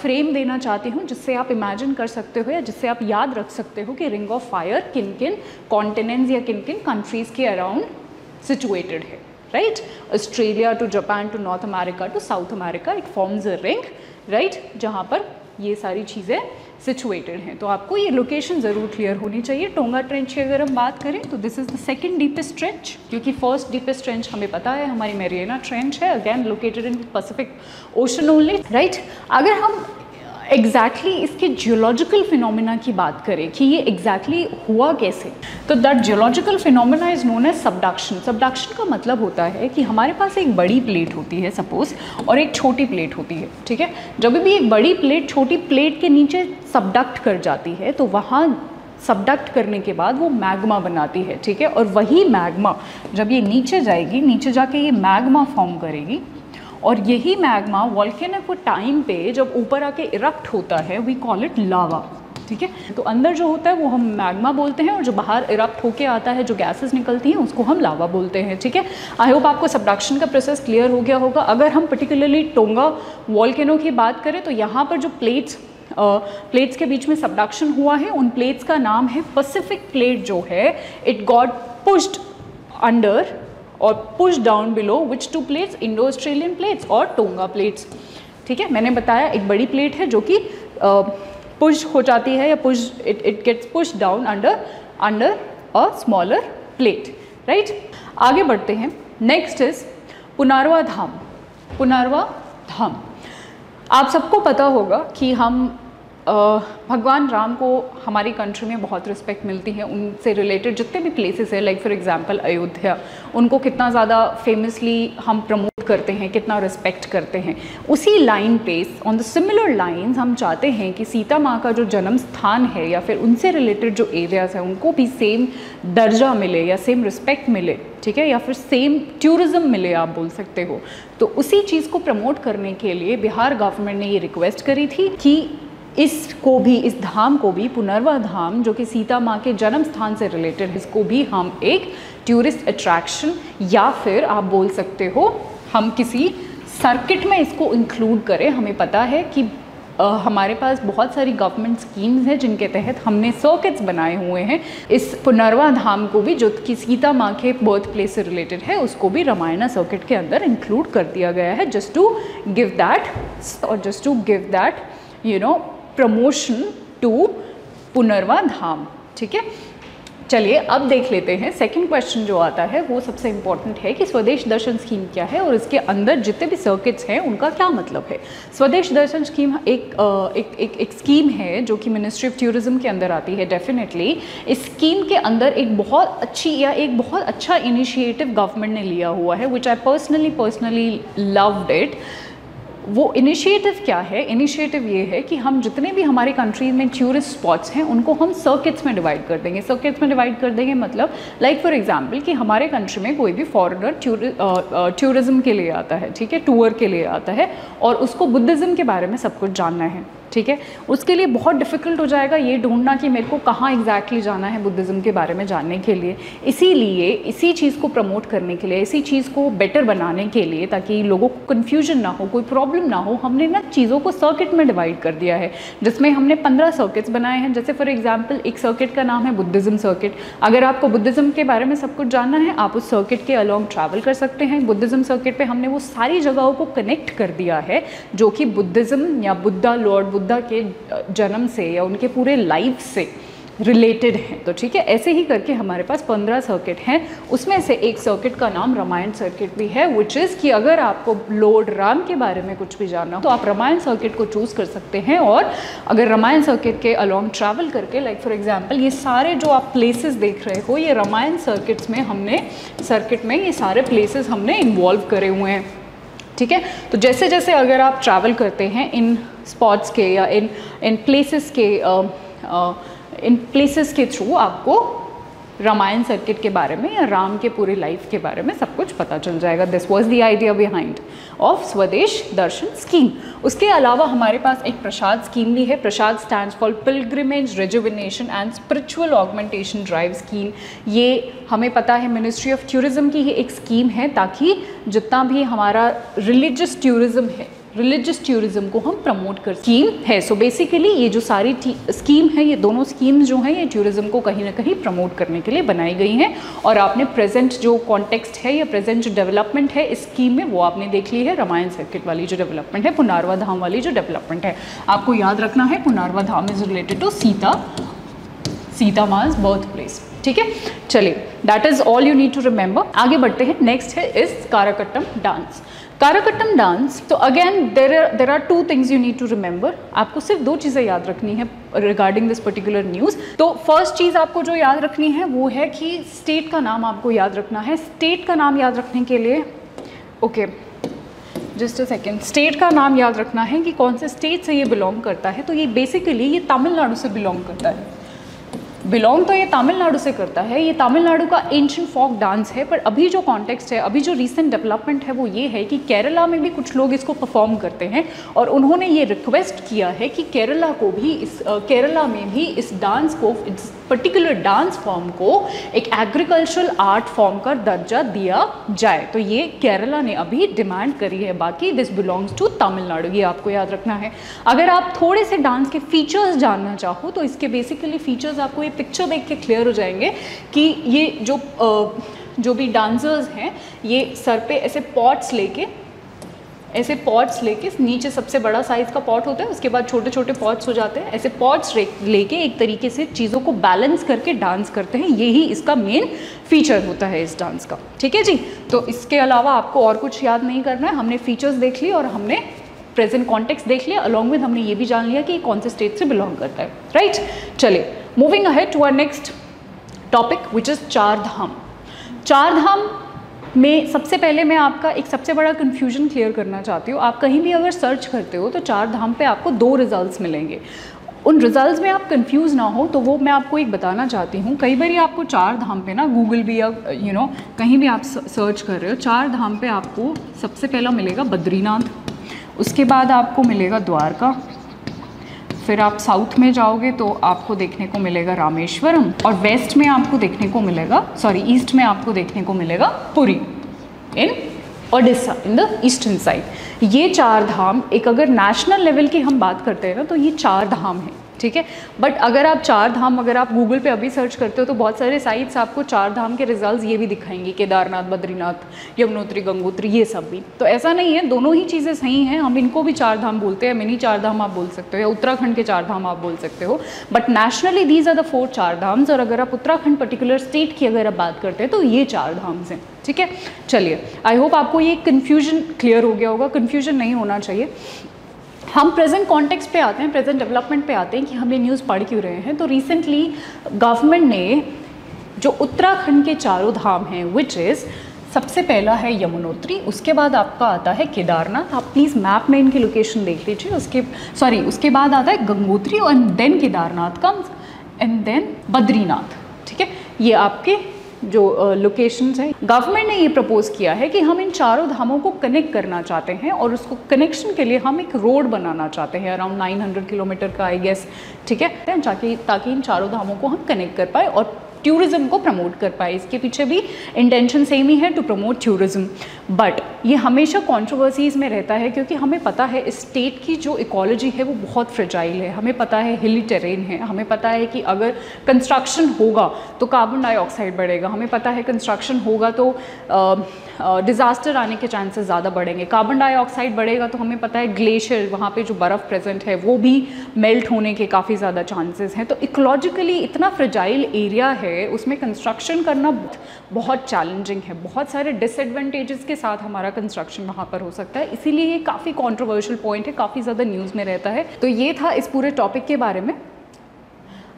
फ्रेम देना चाहती हूँ जिससे आप इमेजिन कर सकते हो या जिससे आप याद रख सकते हो कि रिंग ऑफ फायर किन किन कॉन्टिनेंट्स या किन किन कंट्रीज़ के अराउंड सिचुएटेड है, राइट। Australia to Japan to North America to South America, it forms a ring, right, जहाँ पर ये सारी चीज़ें सिचुएटेड हैं। तो आपको ये लोकेशन ज़रूर क्लियर होनी चाहिए। टोंगा ट्रेंच की अगर हम बात करें तो this is the second deepest trench, क्योंकि फर्स्ट डीपेस्ट ट्रेंच हमें पता है हमारी मैरियाना ट्रेंच है, again located in Pacific ocean only, right. अगर हम एग्जैक्टली इसके जियोलॉजिकल फिनोमिना की बात करें कि ये एग्जैक्टली हुआ कैसे, तो that geological phenomena is known as subduction. Subduction का मतलब होता है कि हमारे पास एक बड़ी प्लेट होती है सपोज, और एक छोटी प्लेट होती है, ठीक है। जब भी एक बड़ी प्लेट छोटी प्लेट के नीचे सबडक्ट कर जाती है तो वहाँ सबडक्ट करने के बाद वो मैग्मा बनाती है, ठीक है। और वही मैग्मा जब ये नीचे जाएगी, नीचे जाके ये मैग्मा फॉर्म करेगी, और यही मैग्मा वॉल्केनो को टाइम पे जब ऊपर आके इरप्ट होता है वी कॉल इट लावा, ठीक है। तो अंदर जो होता है वो हम मैग्मा बोलते हैं, और जो बाहर इरप्ट होके आता है, जो गैसेस निकलती हैं, उसको हम लावा बोलते हैं, ठीक है। आई होप आपको सबडक्शन का प्रोसेस क्लियर हो गया होगा। अगर हम पर्टिकुलरली टोंगा वॉल्केनो की बात करें तो यहाँ पर जो प्लेट्स के बीच में सबडक्शन हुआ है, उन प्लेट्स का नाम है पैसिफिक प्लेट जो है, इट गॉट पुश्ड अंडर और push down below which to plates, Indo Australian plates और टोंगा प्लेट्स, ठीक है। मैंने बताया एक बड़ी प्लेट है जो कि पुश हो जाती है या it gets push down under a smaller plate, right. आगे बढ़ते हैं। नेक्स्ट इज पुनर्वा धाम। आप सबको पता होगा कि हम भगवान राम को हमारी कंट्री में बहुत रिस्पेक्ट मिलती है, उनसे रिलेटेड जितने भी प्लेसेस हैं, लाइक फॉर एग्जांपल अयोध्या, उनको कितना ज़्यादा फेमसली हम प्रमोट करते हैं, कितना रिस्पेक्ट करते हैं। उसी लाइन पे, ऑन द सिमिलर लाइंस, हम चाहते हैं कि सीता माँ का जो जन्म स्थान है या फिर उनसे रिलेटेड जो एरियाज़ हैं उनको भी सेम दर्जा मिले या सेम रिस्पेक्ट मिले, ठीक है, या फिर सेम टूरिज़्म मिले, आप बोल सकते हो। तो उसी चीज़ को प्रमोट करने के लिए बिहार गवर्नमेंट ने ये रिक्वेस्ट करी थी कि इस धाम को भी, पुनर्वा धाम जो कि सीता माँ के जन्म स्थान से रिलेटेड है, इसको भी हम एक टूरिस्ट अट्रैक्शन या फिर आप बोल सकते हो हम किसी सर्किट में इसको इंक्लूड करें। हमें पता है कि हमारे पास बहुत सारी गवर्नमेंट स्कीम्स हैं जिनके तहत हमने सर्किट्स बनाए हुए हैं। इस पुनर्वा धाम को भी, जो कि सीता माँ के बर्थ प्लेस से रिलेटेड है, उसको भी रामायणा सर्किट के अंदर इंक्लूड कर दिया गया है, just to give that promotion to Punaura Dham, ठीक है। चलिए अब देख लेते हैं सेकंड क्वेश्चन जो आता है, वो सबसे इम्पॉर्टेंट है कि स्वदेश दर्शन स्कीम क्या है और इसके अंदर जितने भी सर्किट्स हैं उनका क्या मतलब है। स्वदेश दर्शन स्कीम एक स्कीम है जो कि मिनिस्ट्री ऑफ टूरिज्म के अंदर आती है। डेफिनेटली इस स्कीम के अंदर एक बहुत अच्छा इनिशिएटिव गवर्नमेंट ने लिया हुआ है, विच आई पर्सनली लव्ड इट। वो इनिशिएटिव क्या है? इनिशिएटिव ये है कि हम जितने भी हमारी कंट्री में टूरिस्ट स्पॉट्स हैं उनको हम सर्किट्स में डिवाइड कर देंगे। सर्किट्स में डिवाइड कर देंगे मतलब लाइक फॉर एग्जांपल कि हमारे कंट्री में कोई भी फॉरेनर टूरिज्म के लिए आता है, ठीक है, टूर के लिए आता है और उसको बुद्धिज़्म के बारे में सब कुछ जानना है, ठीक है। उसके लिए बहुत डिफ़िकल्ट हो जाएगा ये ढूंढना कि मेरे को कहाँ एग्जैक्टली जाना है बुद्धिज़्म के बारे में जानने के लिए। इसीलिए इसी चीज़ को प्रमोट करने के लिए, इसी चीज़ को बेटर बनाने के लिए, ताकि लोगों को कन्फ्यूजन ना हो, कोई प्रॉब्लम ना हो, हमने ना चीज़ों को सर्किट में डिवाइड कर दिया है, जिसमें हमने 15 सर्किट्स बनाए हैं। जैसे फॉर एग्जाम्पल एक सर्किट का नाम है बुद्धिज़्म सर्किट। अगर आपको बुद्धिज़्म के बारे में सब कुछ जानना है, आप उस सर्किट के अलॉन्ग ट्रैवल कर सकते हैं। बुद्धिज़्म सर्किट पर हमने वो सारी जगहों को कनेक्ट कर दिया है जो कि बुद्धिज़्म या लॉर्ड बुद्धा के जन्म से या उनके पूरे लाइफ से रिलेटेड हैं। तो ठीक है, ऐसे ही करके हमारे पास 15 सर्किट हैं। उसमें से एक सर्किट का नाम रामायण सर्किट भी है, विच इज़ कि अगर आपको लॉर्ड राम के बारे में कुछ भी जानना हो तो आप रामायण सर्किट को चूज़ कर सकते हैं। और अगर रामायण सर्किट के अलॉन्ग ट्रैवल करके, लाइक फॉर एग्जांपल ये सारे जो आप प्लेसेस देख रहे हो, ये रामायण सर्किट में ये सारे प्लेसेस हमने इन्वॉल्व करे हुए हैं, ठीक है। तो जैसे जैसे अगर आप ट्रैवल करते हैं इन स्पॉट्स के या इन प्लेसेस के थ्रू आपको रामायण सर्किट के बारे में या राम के पूरी लाइफ के बारे में सब कुछ पता चल जाएगा। This was the idea behind of स्वदेश दर्शन स्कीम। उसके अलावा हमारे पास एक प्रसाद स्कीम भी है। PRASAD stands for pilgrimage rejuvenation and spiritual augmentation drive scheme. ये हमें पता है मिनिस्ट्री ऑफ टूरिज्म की ही एक स्कीम है, ताकि जितना भी हमारा रिलीजियस टूरिज्म को हम प्रमोट कर स्कीम है। सो बेसिकली ये जो सारी स्कीम है, ये दोनों स्कीम्स जो हैं ये टूरिज्म को कहीं ना कहीं प्रमोट करने के लिए बनाई गई हैं। और आपने प्रेजेंट जो कॉन्टेक्स्ट है या प्रेजेंट जो डेवलपमेंट है इस स्कीम में, वो आपने देख ली है। रामायण सर्किट वाली जो डेवलपमेंट है, पुनर्वा धाम वाली जो डेवलपमेंट है, आपको याद रखना है Punaura Dham is related to Sita Maa's birth place, ठीक है। चलिए, that is all you need to remember. आगे बढ़ते हैं। नेक्स्ट है इस कारकट्टम डांस। कारकट्टम डांस, तो again there are 2 things you need to remember. आपको सिर्फ 2 चीज़ें याद रखनी है रिगार्डिंग दिस पर्टिकुलर न्यूज़। तो फर्स्ट चीज़ आपको जो याद रखनी है वो है कि स्टेट का नाम आपको याद रखना है। स्टेट का नाम याद रखने के लिए, okay just a second, state का नाम याद रखना है कि कौन से स्टेट से ये बिलोंग करता है। तो ये बेसिकली ये तमिलनाडु से बिलोंग करता है। बिलोंग तो ये तमिलनाडु से करता है, ये तमिलनाडु का एंशिएंट फोक डांस है, पर अभी जो कॉन्टेक्स्ट है, अभी जो रीसेंट डेवलपमेंट है वो ये है कि केरला में भी कुछ लोग इसको परफॉर्म करते हैं और उन्होंने ये रिक्वेस्ट किया है कि केरला में भी इस डांस को, इस पर्टिकुलर डांस फॉर्म को एक एग्रीकल्चरल आर्ट फॉर्म का दर्जा दिया जाए। तो ये केरला ने अभी डिमांड करी है, बाकी दिस बिलोंग्स टू तमिलनाडु, ये आपको याद रखना है। अगर आप थोड़े से डांस के फीचर्स जानना चाहो तो इसके बेसिकली फीचर्स आपको ये पिक्चर देख के क्लियर हो जाएंगे कि ये जो भी डांसर्स हैं ये सर पे ऐसे पॉट्स लेके नीचे सबसे बड़ा साइज़ का पॉट होता है, उसके बाद छोटे छोटे पॉट्स हो जाते हैं, ऐसे पॉट्स लेके एक तरीके से चीज़ों को बैलेंस करके डांस करते हैं, यही इसका मेन फीचर होता है इस डांस का। ठीक है जी, तो इसके अलावा आपको और कुछ याद नहीं करना है। हमने फीचर्स देख ली और हमने प्रेजेंट कॉन्टेक्स्ट देख लिया, अलॉन्ग विद हमने ये भी जान लिया कि कौन से स्टेट से बिलोंग करता है। राइट, चलिए moving ahead to our next topic which is Char Dham. चार धाम में सबसे पहले मैं आपका एक सबसे बड़ा कन्फ्यूजन क्लियर करना चाहती हूँ। आप कहीं भी अगर सर्च करते हो तो चार धाम पे आपको 2 रिजल्ट्स मिलेंगे। उन रिजल्ट्स में आप कंफ्यूज ना हो तो वो मैं आपको एक बताना चाहती हूँ। कई बार आपको चार धाम पे ना गूगल भी या कहीं भी आप सर्च कर रहे हो, चार धाम पे आपको सबसे पहला मिलेगा बद्रीनाथ, उसके बाद आपको मिलेगा द्वारका, फिर आप साउथ में जाओगे तो आपको देखने को मिलेगा रामेश्वरम, और वेस्ट में आपको देखने को मिलेगा, ईस्ट में आपको देखने को मिलेगा Puri in Odisha in the eastern side. ये चार धाम एक अगर नेशनल लेवल की हम बात करते हैं ना तो ये चार धाम है। ठीक है, बट अगर आप चार धाम अगर आप गूगल पे अभी सर्च करते हो तो बहुत सारे साइट्स आपको चार धाम के रिजल्ट्स ये भी दिखाएंगे, केदारनाथ, बद्रीनाथ, यमुनोत्री, गंगोत्री, ये सब भी। तो ऐसा नहीं है, दोनों ही चीज़ें सही हैं, हम इनको भी चार धाम बोलते हैं, मिनी चार धाम आप बोल सकते हो या उत्तराखंड के चार धाम आप बोल सकते हो, but nationally these are the 4 Char dhams. और अगर आप उत्तराखंड पर्टिकुलर स्टेट की अगर आप बात करते हैं तो ये चार धाम्स हैं। ठीक है, चलिए आई होप आपको ये कन्फ्यूजन क्लियर हो गया होगा, कन्फ्यूजन नहीं होना चाहिए। हम प्रेजेंट कॉन्टेक्स्ट पे आते हैं, प्रेजेंट डेवलपमेंट पे आते हैं कि हम ये न्यूज़ पढ़ क्यों रहे हैं। तो रिसेंटली गवर्नमेंट ने जो उत्तराखंड के चारों धाम हैं विच इज़ सबसे पहला है यमुनोत्री, उसके बाद आपका आता है केदारनाथ, आप प्लीज़ मैप में इनकी लोकेशन देख लीजिए, उसके बाद आता है Gangotri and then Kedarnath comes and then Badrinath. ठीक है, ये आपके जो लोकेशंस हैं। गवर्नमेंट ने ये प्रपोज किया है कि हम इन चारों धामों को कनेक्ट करना चाहते हैं और उसको कनेक्शन के लिए हम एक रोड बनाना चाहते हैं अराउंड 900 किलोमीटर का आई गेस। ठीक है, ताकि इन चारों धामों को हम कनेक्ट कर पाए और टूरिज़्म को प्रमोट कर पाए। इसके पीछे भी इंटेंशन सेम ही है, टू प्रमोट टूरिज़्म। बट ये हमेशा कंट्रोवर्सीज़ में रहता है क्योंकि हमें पता है इस स्टेट की जो इकोलॉजी है वो बहुत फ्रेजाइल है, हमें पता है हिली टेरेन है, हमें पता है कि अगर कंस्ट्रक्शन होगा तो कार्बन डाइऑक्साइड बढ़ेगा, हमें पता है कंस्ट्रक्शन होगा तो डिज़ास्टर आने के चांसेस ज़्यादा बढ़ेंगे, कार्बन डाइऑक्साइड बढ़ेगा तो हमें पता है ग्लेशियर, वहाँ पे जो बर्फ़ प्रेजेंट है वो भी मेल्ट होने के काफ़ी ज़्यादा चांसेस हैं। तो इकोलॉजिकली इतना फ्रेजाइल एरिया है, उसमें कंस्ट्रक्शन करना बहुत चैलेंजिंग है, बहुत सारे डिसएडवांटेजेस के साथ हमारा कंस्ट्रक्शन वहाँ पर हो सकता है, इसीलिए ये काफ़ी कंट्रोवर्शियल पॉइंट है, काफ़ी ज़्यादा न्यूज़ में रहता है। तो ये था इस पूरे टॉपिक के बारे में।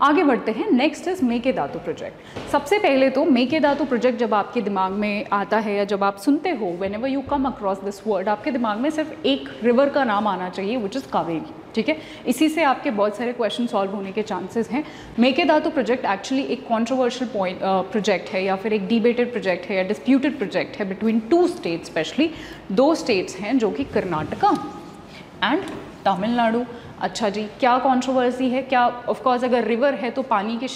आगे बढ़ते हैं, नेक्स्ट इज मेकेदातु प्रोजेक्ट। सबसे पहले तो मेकेदातु प्रोजेक्ट जब आपके दिमाग में आता है या जब आप सुनते हो, whenever you come across this word, आपके दिमाग में सिर्फ एक रिवर का नाम आना चाहिए विच इज़ कावेरी। ठीक है, इसी से आपके बहुत सारे क्वेश्चन सॉल्व होने के चांसेस हैं। मेकेदातु प्रोजेक्ट एक्चुअली एक कंट्रोवर्शियल प्रोजेक्ट है या फिर एक डिबेटेड प्रोजेक्ट है या डिस्प्यूटेड प्रोजेक्ट है बिटवीन 2 स्टेट्स, स्पेशली 2 स्टेट्स हैं जो कि कर्नाटका एंड तमिलनाडु। अच्छा जी, क्या कंट्रोवर्सी है? क्या ऑफ कोर्स अगर रिवर है तो पानी के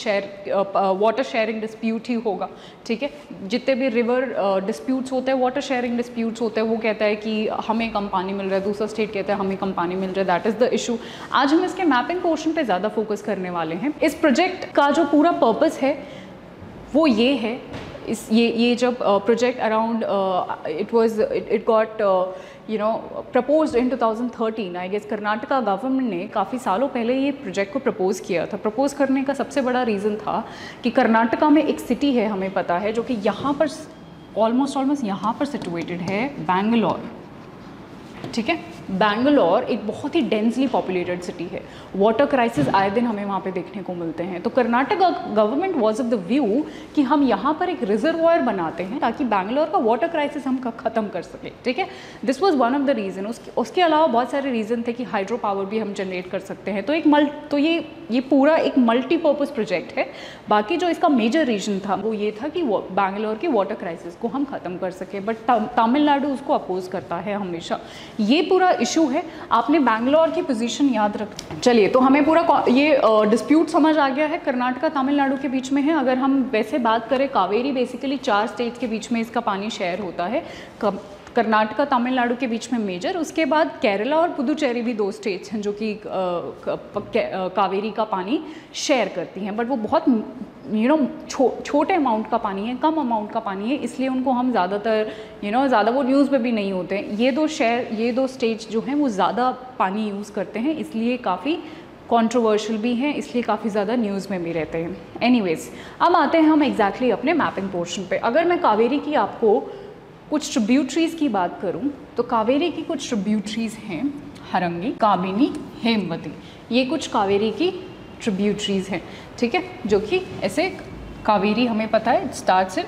वाटर शेयरिंग डिस्प्यूट ही होगा। ठीक है, जितने भी रिवर डिस्प्यूट्स होते हैं, वाटर शेयरिंग डिस्प्यूट्स होते हैं, वो कहता है कि हमें कम पानी मिल रहा है, दूसरा स्टेट कहता है हमें कम पानी मिल रहा है, दैट इज़ द इशू। आज हम इसके मैपिंग पोर्शन पे ज़्यादा फोकस करने वाले हैं। इस प्रोजेक्ट का जो पूरा पर्पस है वो ये है, ये जब project around it got proposed in 2013, I guess Karnataka government ने काफ़ी सालों पहले ये प्रोजेक्ट को प्रपोज किया था। प्रपोज करने का सबसे बड़ा रीज़न था कि कर्नाटका में एक सिटी है, हमें पता है, जो कि यहाँ पर ऑलमोस्ट यहाँ पर सिचुएटेड है, बैंगलोर। ठीक है, बैंगलोर एक बहुत ही डेंसली पॉपुलेटेड सिटी है, वाटर क्राइसिस आए दिन हमें वहाँ पे देखने को मिलते हैं। तो Karnataka government was of the view कि हम यहाँ पर एक रिजर्वायर बनाते हैं ताकि बैंगलोर का वाटर क्राइसिस हम ख़त्म कर सकें, ठीक है। This was one of the reason. उसके अलावा बहुत सारे रीज़न थे कि हाइड्रो पावर भी हम जनरेट कर सकते हैं। तो ये पूरा एक मल्टीपर्पज़ प्रोजेक्ट है। बाकी जो इसका मेजर रीजन था वो ये था कि बैंगलोर के वाटर क्राइसिस को हम ख़त्म कर सकें, बट तमिलनाडु उसको अपोज करता है हमेशा। ये पूरा इशू है। आपने बैंगलोर की पोजीशन याद रख। चलिए, तो हमें पूरा ये डिस्प्यूट समझ आ गया है, कर्नाटका तमिलनाडु के बीच में है। अगर हम वैसे बात करें, कावेरी बेसिकली 4 स्टेट्स के बीच में इसका पानी शेयर होता है, कर्नाटका तमिलनाडु के बीच में मेजर, उसके बाद केरला और पुदुचेरी भी 2 स्टेट्स हैं जो कि कावेरी का पानी शेयर करती हैं, बट वो बहुत छोटे अमाउंट का पानी है, कम अमाउंट का पानी है, इसलिए उनको हम ज़्यादातर ज़्यादा वो न्यूज़ में भी नहीं होते हैं। ये दो स्टेट्स जो हैं वो ज़्यादा पानी यूज़ करते हैं, इसलिए काफ़ी कंट्रोवर्शियल भी हैं, इसलिए काफ़ी ज़्यादा न्यूज़ में भी रहते हैं। एनीवेज, अब आते हैं हम एग्जैक्टली अपने मैपिंग पोर्शन पे। अगर मैं कावेरी की आपको कुछ ट्रिब्यूटरीज़ की बात करूं तो कावेरी की कुछ ट्रिब्यूटरीज़ हैं, हरंगी, काबिनी, हेमवती। ये कुछ कावेरी की ट्रिब्यूटरीज़ हैं, ठीक है, जो कि ऐसे कावेरी हमें पता है स्टार्ट्स इन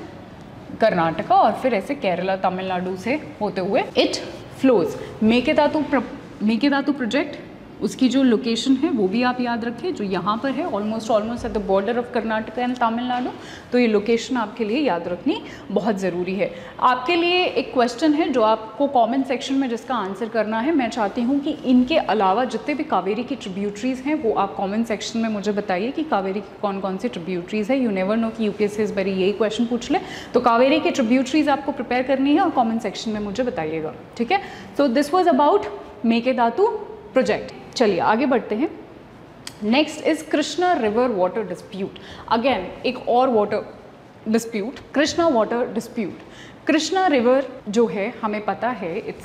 कर्नाटका और फिर ऐसे केरला तमिलनाडु से होते हुए इट फ्लोज। मेकेदातु प्रोजेक्ट, उसकी जो लोकेशन है वो भी आप याद रखें, जो यहाँ पर है almost at the border of Karnataka and Tamil Nadu. तो ये लोकेशन आपके लिए याद रखनी बहुत ज़रूरी है। आपके लिए एक क्वेश्चन है जो आपको कमेंट सेक्शन में जिसका आंसर करना है। मैं चाहती हूँ कि इनके अलावा जितने भी कावेरी की ट्रिब्यूटरीज़ हैं वो आप कमेंट सेक्शन में मुझे बताइए कि कावेरी की कौन कौन सी ट्रिब्यूटरीज़ है। यू नेवर नो कि यूपीएससी इस बार यही क्वेश्चन पूछ ले। तो कावेरी की ट्रिब्यूटरीज़ आपको प्रिपेयर करनी है और कॉमेंट सेक्शन में मुझे बताइएगा, ठीक है। So this was about Mekedatu project. चलिए आगे बढ़ते हैं। Next is Krishna river water dispute. Again एक और water dispute, Krishna water dispute. Krishna river जो है हमें पता है it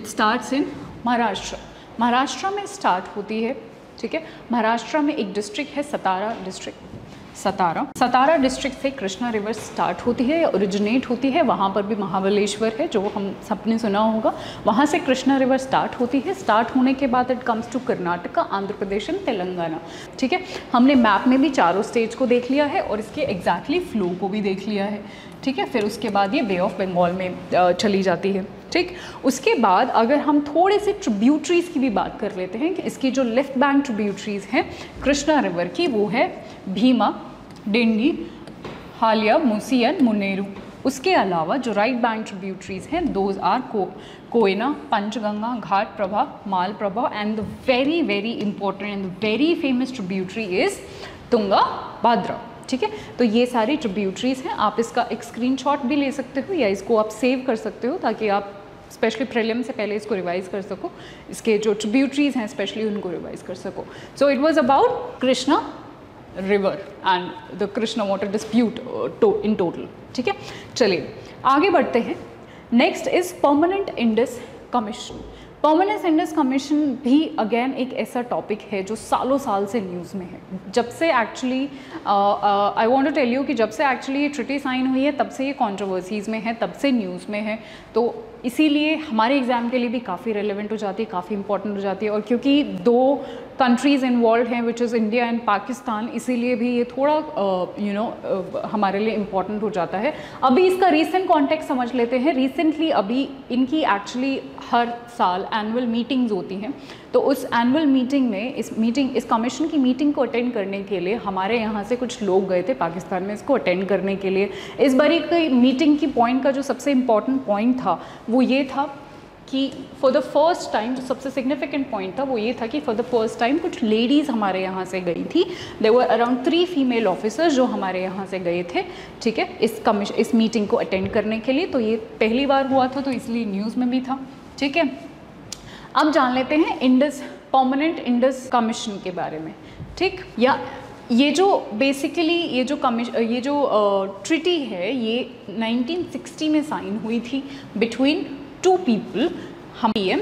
starts in Maharashtra. Maharashtra में स्टार्ट होती है, ठीक है। महाराष्ट्र में एक डिस्ट्रिक्ट है सतारा डिस्ट्रिक्ट, सतारा डिस्ट्रिक्ट से कृष्णा रिवर स्टार्ट होती है, ओरिजिनेट होती है। वहाँ पर भी महाबलेश्वर है जो हम सबने सुना होगा। वहाँ से कृष्णा रिवर स्टार्ट होती है। स्टार्ट होने के बाद it comes to Karnataka, Andhra Pradesh and Telangana, ठीक है। हमने मैप में भी चारों स्टेट्स को देख लिया है और इसके एग्जैक्टली फ्लो को भी देख लिया है, ठीक है। फिर उसके बाद ये बे ऑफ बंगाल में चली जाती है, ठीक। उसके बाद अगर हम थोड़े से ट्रिब्यूटरीज़ की भी बात कर लेते हैं कि इसकी जो लेफ्ट बैंक ट्रिब्यूटरीज़ हैं कृष्णा रिवर की वो है भीमा, डिंडी, हालिया, मूसी एंड मुनेरू। उसके अलावा जो राइट बैंक ट्रिब्यूटरीज़ हैं those are Koyna, Panchganga, Ghataprabha, Malaprabha and the very very important and very famous tributary is Tungabhadra, ठीक है। तो ये सारी ट्रिब्यूटरीज़ हैं। आप इसका एक स्क्रीनशॉट भी ले सकते हो या इसको आप सेव कर सकते हो ताकि आप स्पेशली प्रीलिम से पहले इसको रिवाइज़ कर सको, इसके जो ट्रिब्यूटरीज़ हैं स्पेशली उनको रिवाइज़ कर सको। So it was about Krishna river and the Krishna water dispute in total, ठीक है। चलिए आगे बढ़ते हैं। Next is permanent Indus commission. Permanent Indus commission भी अगेन एक ऐसा टॉपिक है जो सालों साल से न्यूज़ में है। जब से actually I want to tell you कि जब से एक्चुअली ये ट्रिटी साइन हुई है तब से ये कंट्रोवर्सीज़ में है, तब से न्यूज़ में है। तो इसीलिए हमारे एग्ज़ाम के लिए भी काफ़ी रेलेवेंट हो जाती है, काफ़ी इंपॉर्टेंट हो जाती है। और क्योंकि 2 कंट्रीज़ इन्वॉल्व हैं which is India and Pakistan, इसीलिए भी ये थोड़ा हमारे लिए इम्पॉर्टेंट हो जाता है। अभी इसका रीसेंट कॉन्टेक्स्ट समझ लेते हैं। रिसेंटली अभी इनकी एक्चुअली हर साल एनुअल मीटिंग्स होती हैं। तो उस एनुअल मीटिंग में इस कमीशन की मीटिंग को अटेंड करने के लिए हमारे यहाँ से कुछ लोग गए थे पाकिस्तान में इसको अटेंड करने के लिए। इस बारी की मीटिंग की पॉइंट का जो सबसे इम्पॉर्टेंट पॉइंट था वो ये था कि फॉर द फर्स्ट टाइम, जो सबसे सिग्निफिकेंट पॉइंट था वो ये था कि फॉर द फर्स्ट टाइम कुछ लेडीज़ हमारे यहाँ से गई थी। There were around 3 female officers जो हमारे यहाँ से गए थे, ठीक है, इस मीटिंग को अटेंड करने के लिए। तो ये पहली बार हुआ था तो इसलिए न्यूज़ में भी था, ठीक है। अब जान लेते हैं परमानेंट इंडस कमीशन के बारे में, ठीक। या ये जो बेसिकली ये जो ट्रिटी है ये 1960 में साइन हुई थी बिटवीन 2 पीपल, हम पीएम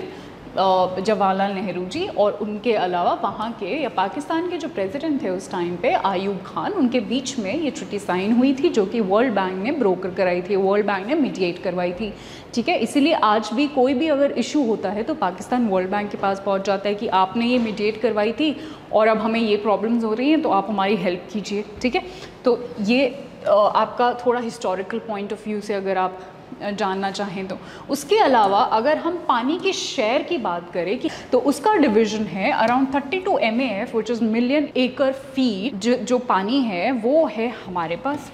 जवाहरलाल नेहरू जी और उनके अलावा वहाँ के या पाकिस्तान के जो प्रेसिडेंट थे उस टाइम पे आयूब खान, उनके बीच में ये ट्रीटी साइन हुई थी, जो कि वर्ल्ड बैंक ने ब्रोकर कराई थी, वर्ल्ड बैंक ने मीडिएट करवाई थी। ठीक है, इसीलिए आज भी कोई भी अगर इशू होता है तो पाकिस्तान वर्ल्ड बैंक के पास पहुँच जाता है कि आपने ये मीडिएट करवाई थी और अब हमें ये प्रॉब्लम्स हो रही हैं, तो आप हमारी हेल्प कीजिए। ठीक है, तो ये आपका थोड़ा हिस्टोरिकल पॉइंट ऑफ व्यू से अगर आप जानना चाहें तो। उसके अलावा अगर हम पानी के शेयर की बात करें कि तो उसका डिवीजन है around 32 MAF which is million एकड़ फीट। जो पानी है वो है हमारे पास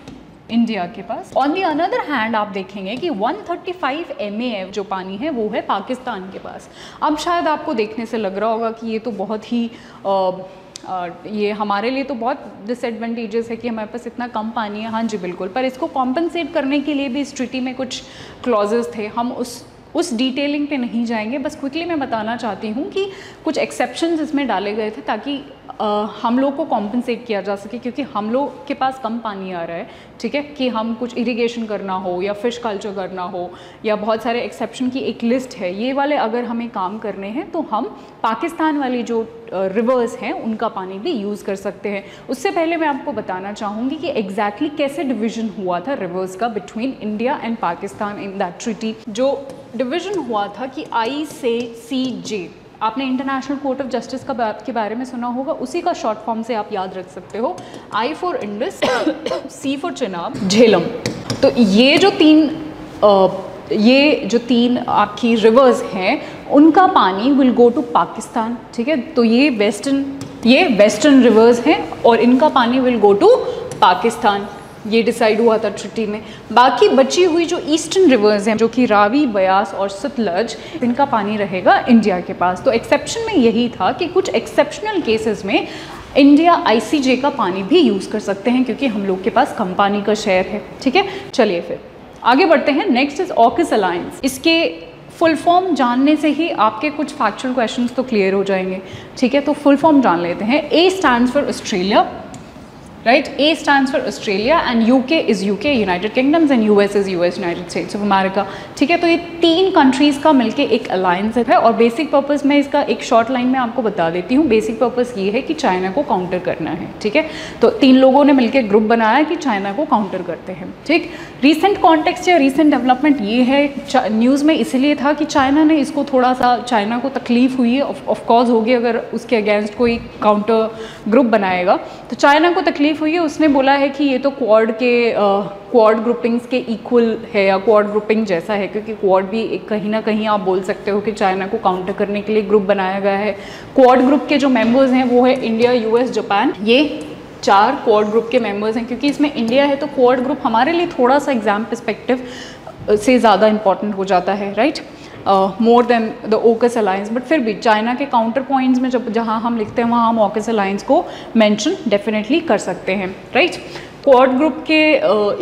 इंडिया के पास। ऑन दी अनदर हैंड आप देखेंगे कि 135 MAF जो पानी है वो है पाकिस्तान के पास। अब शायद आपको देखने से लग रहा होगा कि ये तो बहुत ही ये हमारे लिए तो बहुत डिसएडवांटेजेस है कि हमारे पास इतना कम पानी है। हाँ जी बिल्कुल, पर इसको कॉम्पनसेट करने के लिए भी इस ट्रीटी में कुछ क्लॉजेस थे। हम उस डिटेलिंग पे नहीं जाएंगे, बस क्विकली मैं बताना चाहती हूँ कि कुछ एक्सेप्शंस इसमें डाले गए थे ताकि हम लोग को कॉम्पनसेट किया जा सके, क्योंकि हम लोग के पास कम पानी आ रहा है। ठीक है, कि हम कुछ इरिगेशन करना हो या फिश कल्चर करना हो या बहुत सारे एक्सेप्शन की एक लिस्ट है, ये वाले अगर हमें काम करने हैं तो हम पाकिस्तान वाली जो रिवर्स हैं उनका पानी भी यूज़ कर सकते हैं। उससे पहले मैं आपको बताना चाहूँगी कि एग्जैक्टली कैसे डिवीज़न हुआ था रिवर्स का between India and Pakistan in that treaty. जो डिवीज़न हुआ था कि I से CJ, आपने इंटरनेशनल कोर्ट ऑफ जस्टिस का के बारे में सुना होगा, उसी का शॉर्ट फॉर्म से आप याद रख सकते हो। I for Indus, C for Chenab, Jhelum. तो ये जो तीन आपकी रिवर्स हैं उनका पानी विल गो टू पाकिस्तान। ठीक है, तो ये वेस्टर्न रिवर्स हैं और इनका पानी विल गो टू पाकिस्तान, ये डिसाइड हुआ था ट्रीटी में। बाकी बची हुई जो ईस्टर्न रिवर्स हैं जो कि रावी, बयास और सतलज, इनका पानी रहेगा इंडिया के पास। तो एक्सेप्शन में यही था कि कुछ एक्सेप्शनल केसेस में इंडिया ICJ का पानी भी यूज़ कर सकते हैं क्योंकि हम लोग के पास कम पानी का शेयर है। ठीक है, चलिए फिर आगे बढ़ते हैं। Next is AUKUS alliance. इसके फुल फॉर्म जानने से ही आपके कुछ फैक्चुअल क्वेश्चंस तो क्लियर हो जाएंगे। ठीक है, तो फुल फॉर्म जान लेते हैं। A stands for Australia, right, A stands for Australia and UK is UK United kingdoms and US is US United states of America. ठीक है, तो ये 3 कंट्रीज़ का मिलके एक अलायंस है और बेसिक पर्पस मैं इसका एक शॉर्ट लाइन में आपको बता देती हूँ। बेसिक पर्पस ये है कि चाइना को काउंटर करना है। ठीक है, तो 3 लोगों ने मिलकर ग्रुप बनाया कि चाइना को काउंटर करते हैं। ठीक, रीसेंट कॉन्टेक्स्ट या रीसेंट डेवलपमेंट ये है न्यूज़ में इसलिए था कि चाइना ने इसको थोड़ा सा, चाइना को तकलीफ हुई है, ऑफकोर्स होगी अगर उसके अगेंस्ट कोई काउंटर ग्रुप बनाएगा, तो चाइना को तकलीफ हुई है। उसने बोला है कि ये तो क्वाड ग्रुपिंग्स के इक्वल है या क्वाड ग्रुपिंग जैसा है, क्योंकि क्वाड भी कहीं ना कहीं आप बोल सकते हो कि चाइना को काउंटर करने के लिए ग्रुप बनाया गया है। क्वाड ग्रुप के जो मेंबर्स हैं वो है इंडिया, US, जापान, ये 4 क्वाड ग्रुप के मेंबर्स हैं। क्योंकि इसमें इंडिया है तो क्वाड ग्रुप हमारे लिए थोड़ा सा एग्जाम पर्सपेक्टिव से ज़्यादा इंपॉर्टेंट हो जाता है, right, more than the AUKUS alliance. But फिर भी चाइना के काउंटर पॉइंट्स में जहाँ हम लिखते हैं वहाँ हम ऑकस अलायंस को मेंशन डेफिनेटली कर सकते हैं, राइट। क्वाड ग्रुप के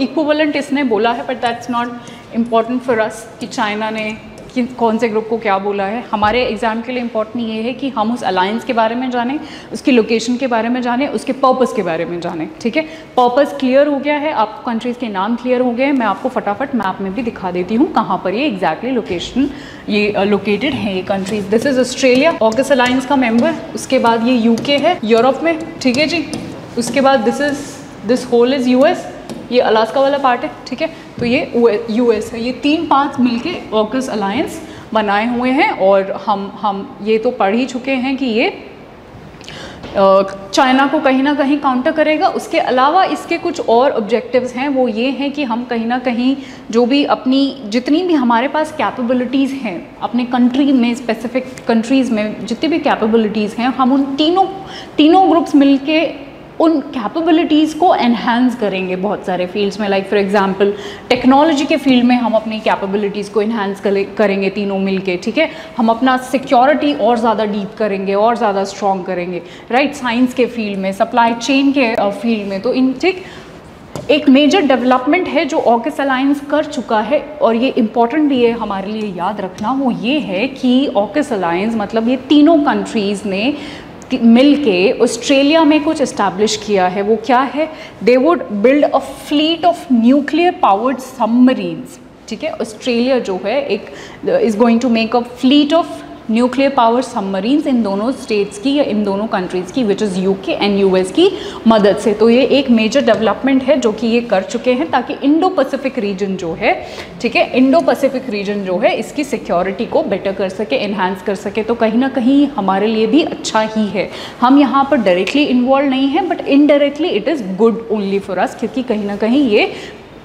इक्विवेलेंट इसने बोला है, but that's not important for us कि चाइना ने कौन से ग्रुप को क्या बोला है। हमारे एग्जाम के लिए इम्पॉर्टेंट ये है कि हम उस अलायंस के बारे में जानें, उसकी लोकेशन के बारे में जानें, उसके पर्पस के बारे में जानें। ठीक है, पर्पस क्लियर हो गया है, आपको कंट्रीज़ के नाम क्लियर हो गए हैं। मैं आपको फटाफट मैप में भी दिखा देती हूँ कहाँ पर ये एग्जैक्टली लोकेशन ये लोकेटेड है ये countries. This is Australia, AUKUS alliance का मेंबर। उसके बाद ये UK है यूरोप में, ठीक है जी। उसके बाद दिस होल इज़ US, ये अलास्का वाला पार्ट है, ठीक है। तो ये US है। ये 3 पार्ट्स मिलके ऑकस अलायंस बनाए हुए हैं और हम ये तो पढ़ ही चुके हैं कि ये चाइना को कहीं ना कहीं काउंटर करेगा। उसके अलावा इसके कुछ और ऑब्जेक्टिव्स हैं, वो ये हैं कि हम कहीं ना कहीं जो भी अपनी जितनी भी हमारे पास कैपेबिलिटीज़ हैं अपने कंट्री में, स्पेसिफिक कंट्रीज़ में जितनी भी कैपेबिलिटीज़ हैं, हम उन तीनों ग्रुप्स मिलके उन कैपेबिलिटीज़ को एनहांस करेंगे बहुत सारे फील्ड्स में। लाइक फॉर एग्जांपल टेक्नोलॉजी के फील्ड में हम अपनी कैपेबिलिटीज़ को एनहांस करेंगे तीनों मिलके, ठीक है। हम अपना सिक्योरिटी और ज़्यादा डीप करेंगे और ज़्यादा स्ट्रॉन्ग करेंगे, राइट। साइंस के फील्ड में, सप्लाई चेन के फील्ड में। तो इन ठीक एक मेजर डेवलपमेंट है जो ऑकस अलायंस कर चुका है और ये इम्पॉर्टेंट भी है हमारे लिए याद रखना, वो ये है कि ऑकस अलायंस मतलब ये तीनों कंट्रीज़ ने मिलके ऑस्ट्रेलिया में कुछ इस्टेब्लिश किया है। वो क्या है? They would build a fleet of nuclear powered submarines, ठीक है। ऑस्ट्रेलिया जो है एक is going to make a fleet of nuclear power submarines इन दोनों स्टेट्स की या इन दोनों कंट्रीज़ की which is UK and US की मदद से। तो ये एक मेजर डेवलपमेंट है जो कि ये कर चुके हैं ताकि इंडो पैसिफिक रीजन जो है, ठीक है, इंडो पैसिफिक रीजन जो है इसकी सिक्योरिटी को बेटर कर सके, एनहांस कर सके। तो कहीं ना कहीं हमारे लिए भी अच्छा ही है। हम यहाँ पर डायरेक्टली इन्वॉल्व नहीं हैं but indirectly it is good only for us, क्योंकि कहीं ना कहीं ये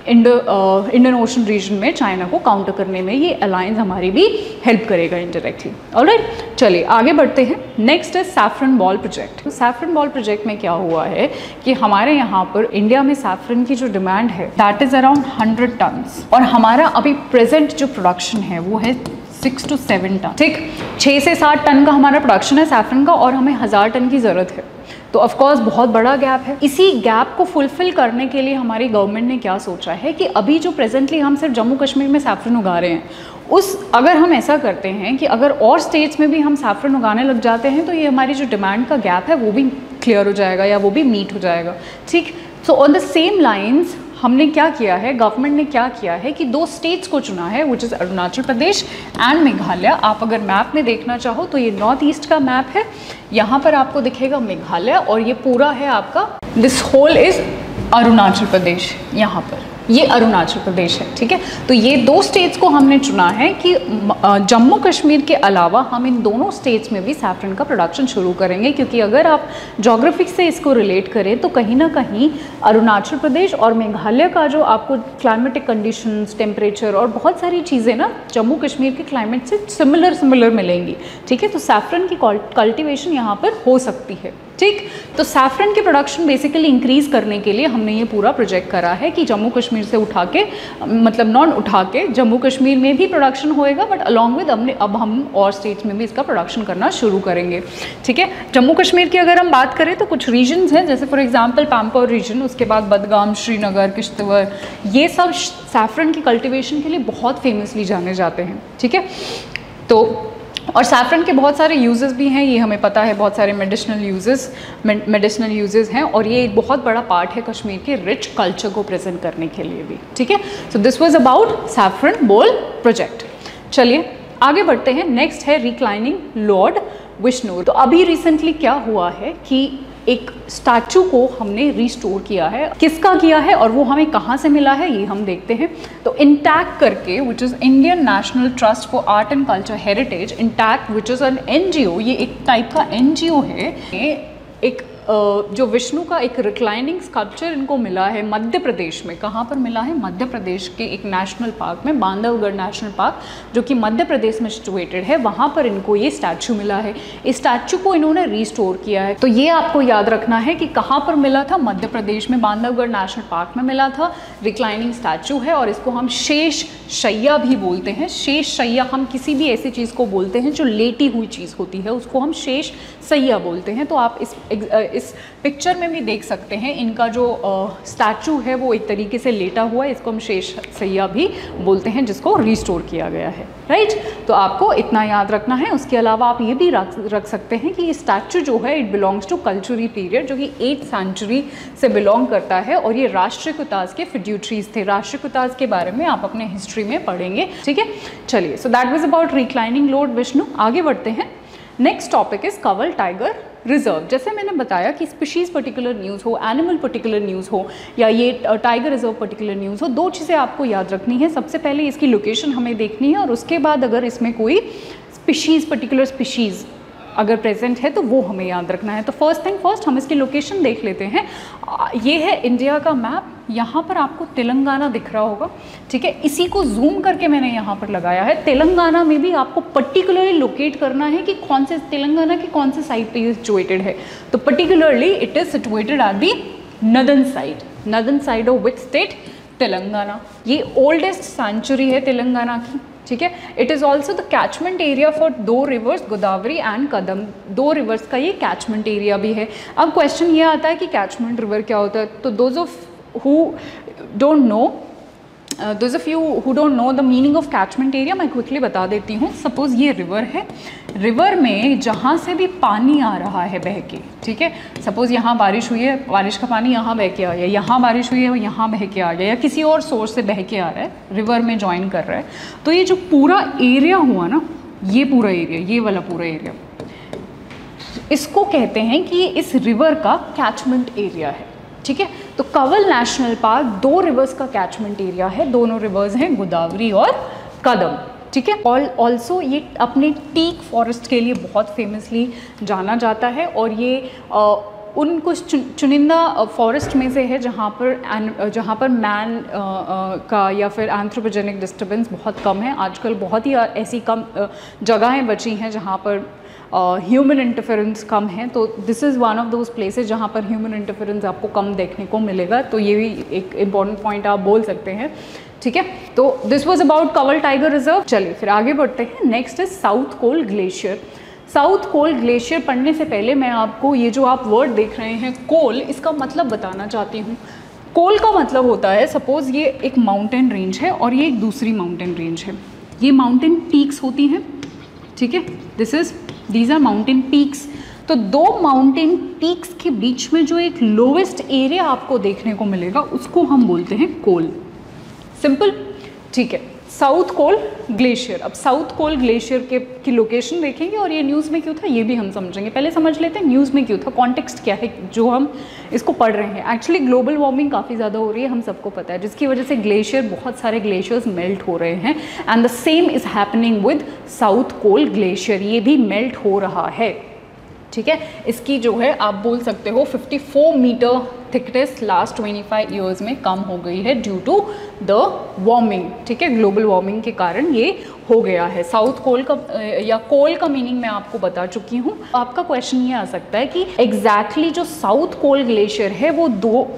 इंडियन ओशन रीजन में चाइना को काउंटर करने में ये अलायंस हमारी भी हेल्प करेगा इनडायरेक्टली। ऑलराइट, चलिए आगे बढ़ते हैं। नेक्स्ट है सैफरन बॉल प्रोजेक्ट। तो सैफरन बॉल प्रोजेक्ट में क्या हुआ है कि हमारे यहाँ पर इंडिया में सैफरन की जो डिमांड है दैट इज़ अराउंड 100 टन्स, और हमारा अभी प्रेजेंट जो प्रोडक्शन है वो है 6 to 7 टन। ठीक, 6 से 7 टन का हमारा प्रोडक्शन है सैफरन का, और हमें 1000 टन की ज़रूरत है। तो ऑफ कोर्स बहुत बड़ा गैप है। इसी गैप को फुलफिल करने के लिए हमारी गवर्नमेंट ने क्या सोचा है कि अभी जो प्रेजेंटली हम सिर्फ जम्मू कश्मीर में सैफरन उगा रहे हैं, अगर हम ऐसा करते हैं कि अगर और स्टेट्स में भी हम सैफरन उगाने लग जाते हैं तो ये हमारी जो डिमांड का गैप है वो भी क्लियर हो जाएगा या वो भी मीट हो जाएगा। ठीक, so on the same lines हमने क्या किया है, गवर्नमेंट ने क्या किया है कि 2 स्टेट्स को चुना है which is Arunachal Pradesh and Meghalaya. आप अगर मैप में देखना चाहो तो ये नॉर्थ ईस्ट का मैप है, यहाँ पर आपको दिखेगा मेघालय और ये पूरा है आपका, दिस होल इज़ अरुणाचल प्रदेश। यहाँ पर ये अरुणाचल प्रदेश है। ठीक है, तो ये 2 स्टेट्स को हमने चुना है कि जम्मू कश्मीर के अलावा हम इन दोनों स्टेट्स में भी सैफरन का प्रोडक्शन शुरू करेंगे, क्योंकि अगर आप जोग्राफिक से इसको रिलेट करें तो कहीं ना कहीं अरुणाचल प्रदेश और मेघालय का जो आपको क्लाइमेटिक कंडीशंस, टेम्परेचर और बहुत सारी चीज़ें ना जम्मू कश्मीर के क्लाइमेट से सिमिलर मिलेंगी। ठीक है, तो सैफरन की कल्टिवेशन यहाँ पर हो सकती है। ठीक, तो सैफरन के प्रोडक्शन बेसिकली इंक्रीज़ करने के लिए हमने ये पूरा प्रोजेक्ट करा है कि जम्मू कश्मीर से उठा के, मतलब नॉन उठा के, जम्मू कश्मीर में भी प्रोडक्शन होएगा बट अलॉन्ग विद अब हम और स्टेट्स में भी इसका प्रोडक्शन करना शुरू करेंगे। ठीक है, जम्मू कश्मीर की अगर हम बात करें तो कुछ रीजन्स हैं, जैसे फॉर एग्जांपल पाम्पोर रीजन, उसके बाद बदगाम, श्रीनगर, किश्तवाड़, ये सब सैफरन की कल्टिवेशन के लिए बहुत फेमसली जाने जाते हैं। ठीक है, तो और सैफरन के बहुत सारे यूजेस भी हैं, ये हमें पता है, बहुत सारे मेडिसिनल यूजेस हैं, और ये एक बहुत बड़ा पार्ट है कश्मीर के रिच कल्चर को प्रेजेंट करने के लिए भी। ठीक है, सो this was about saffron ball project. चलिए आगे बढ़ते हैं। नेक्स्ट है रिक्लाइनिंग लॉर्ड विष्णु। तो अभी रिसेंटली क्या हुआ है कि एक स्टैचू को हमने रिस्टोर किया है। किसका किया है और वो हमें कहाँ से मिला है ये हम देखते हैं। तो इंटैक्ट करके, which is Indian national trust for art and culture heritage, intact which is an NGO, ये एक टाइप का NGO है। एक जो विष्णु का एक रिक्लाइनिंग स्कल्पचर इनको मिला है मध्य प्रदेश में। कहाँ पर मिला है? मध्य प्रदेश के एक नेशनल पार्क में, बांधवगढ़ नेशनल पार्क, जो कि मध्य प्रदेश में सिचुएटेड है, वहाँ पर इनको ये स्टैचू मिला है। इस स्टैचू को इन्होंने रिस्टोर किया है। तो ये आपको याद रखना है कि कहाँ पर मिला था, मध्य प्रदेश में बांधवगढ़ नेशनल पार्क में मिला था। रिक्लाइनिंग स्टैचू है और इसको हम शेष शैया भी बोलते हैं। शेष शैया, हम किसी भी ऐसी चीज़ को बोलते हैं जो लेटी हुई चीज़ होती है, उसको हम शेष शैया बोलते हैं। तो आप इस पिक्चर में भी देख सकते हैं, इनका जो स्टैचू है वो एक तरीके से लेटा हुआ है, इसको हम शेष शैया भी बोलते हैं, जिसको रिस्टोर किया गया है। राइट, तो आपको इतना याद रखना है। उसके अलावा आप ये भी रख सकते हैं कि ये स्टैचू जो है it belongs to Kalachuri period, जो कि 8th सेंचुरी से बिलोंग करता है, और ये राष्ट्रकूटास के फिड्यूटरीज थे। राष्ट्रकूटास के बारे में आप अपने हिस्ट्री में पढ़ेंगे। ठीक है, चलिए, सो that was about reclining Lord Vishnu. आगे बढ़ते हैं। Next topic is Kanwal tiger reserve. जैसे मैंने बताया कि स्पीशीज़ पर्टिकुलर न्यूज़ हो, एनिमल पर्टिकुलर न्यूज़ हो, या ये टाइगर रिजर्व पर्टिकुलर न्यूज़ हो, 2 चीज़ें आपको याद रखनी है। सबसे पहले इसकी लोकेशन हमें देखनी है, और उसके बाद अगर इसमें कोई स्पीशीज़, पर्टिकुलर स्पीशीज़ अगर प्रेजेंट है तो वो हमें याद रखना है। तो फर्स्ट थिंग फर्स्ट हम इसकी लोकेशन देख लेते हैं। ये है इंडिया का मैप। यहाँ पर आपको तेलंगाना दिख रहा होगा। ठीक है, इसी को जूम करके मैंने यहाँ पर लगाया है। तेलंगाना में भी आपको पर्टिकुलरली लोकेट करना है कि कौन से तेलंगाना की कौन से साइड पे ये सिचुएटेड है। तो particularly it is situated at the northern side of which state? Telangana. ये ओल्डेस्ट सेंचुरी है तेलंगाना की। ठीक है, it is also the catchment area for 2 reverse, Godavari and Kadam. 2 reverse का ये कैचमेंट एरिया भी है। अब क्वेश्चन ये आता है कि कैचमेंट रिवर क्या होता है? तो those of you who don't know the meaning of catchment area, मैं क्विकली बता देती हूँ। सपोज ये रिवर है, रिवर में जहाँ से भी पानी आ रहा है बह के, ठीक है, सपोज यहाँ बारिश हुई है, बारिश का पानी यहाँ बह के आ गया, यहाँ बारिश हुई है वो यहाँ बह के आ गया, या किसी और सोर्स से बह के आ रहा है, रिवर में ज्वाइन कर रहा है, तो ये जो पूरा एरिया हुआ ना, ये पूरा एरिया, ये वाला पूरा एरिया, इसको कहते हैं कि ये इस रिवर का कैचमेंट एरिया है, ठीक है। तो कंवल नेशनल पार्क 2 रिवर्स का कैचमेंट एरिया है, दोनों रिवर्स हैं गोदावरी और कदम, ठीक है। ऑल्सो ये अपने टीक फॉरेस्ट के लिए बहुत फेमसली जाना जाता है, और ये उन कुछ चुनिंदा फॉरेस्ट में से है जहाँ पर मैन का या फिर एंथ्रोपोजेनिक डिस्टर्बेंस बहुत कम है। आजकल बहुत ही ऐसी कम जगहें बची हैं जहाँ पर ह्यूमन इंटरफेरेंस कम है, तो this is one of those places जहाँ पर ह्यूमन इंटरफेरेंस आपको कम देखने को मिलेगा। तो ये भी एक इम्पॉर्टेंट पॉइंट आप बोल सकते हैं, ठीक है। तो this was about Kanwal tiger reserve. चलिए फिर आगे बढ़ते हैं। Next is South Col glacier. South Col glacier पढ़ने से पहले मैं आपको ये जो आप वर्ड देख रहे हैं कोल, इसका मतलब बताना चाहती हूँ। कोल का मतलब होता है, सपोज ये एक माउंटेन रेंज है और ये एक दूसरी माउंटेन रेंज है, ये माउंटेन पीक्स होती हैं, ठीक है। These are mountain peaks. तो 2 माउंटेन पीक्स के बीच में जो एक लोवेस्ट एरिया आपको देखने को मिलेगा उसको हम बोलते हैं कोल। सिंपल, ठीक है। South Col glacier. अब साउथ कोल ग्लेशियर की लोकेशन देखेंगे और ये न्यूज़ में क्यों था ये भी हम समझेंगे। पहले समझ लेते हैं न्यूज़ में क्यों था, कॉन्टेक्स्ट क्या है जो हम इसको पढ़ रहे हैं। एक्चुअली ग्लोबल वार्मिंग काफ़ी ज़्यादा हो रही है, हम सबको पता है, जिसकी वजह से ग्लेशियर, बहुत सारे ग्लेशियर्स मेल्ट हो रहे हैं, and the same is happening with South Col glacier. ये भी मेल्ट हो रहा है, ठीक है। इसकी जो है आप बोल सकते हो 54 मीटर थिकनेस लास्ट 25 ईयर्स में कम हो गई है ड्यू टू द वार्मिंग, ठीक है। ग्लोबल वार्मिंग के कारण ये हो गया है। साउथ कोल का या कोल का मीनिंग मैं आपको बता चुकी हूँ। आपका क्वेश्चन ये आ सकता है कि एग्जैक्टली जो साउथ कोल ग्लेशियर है वो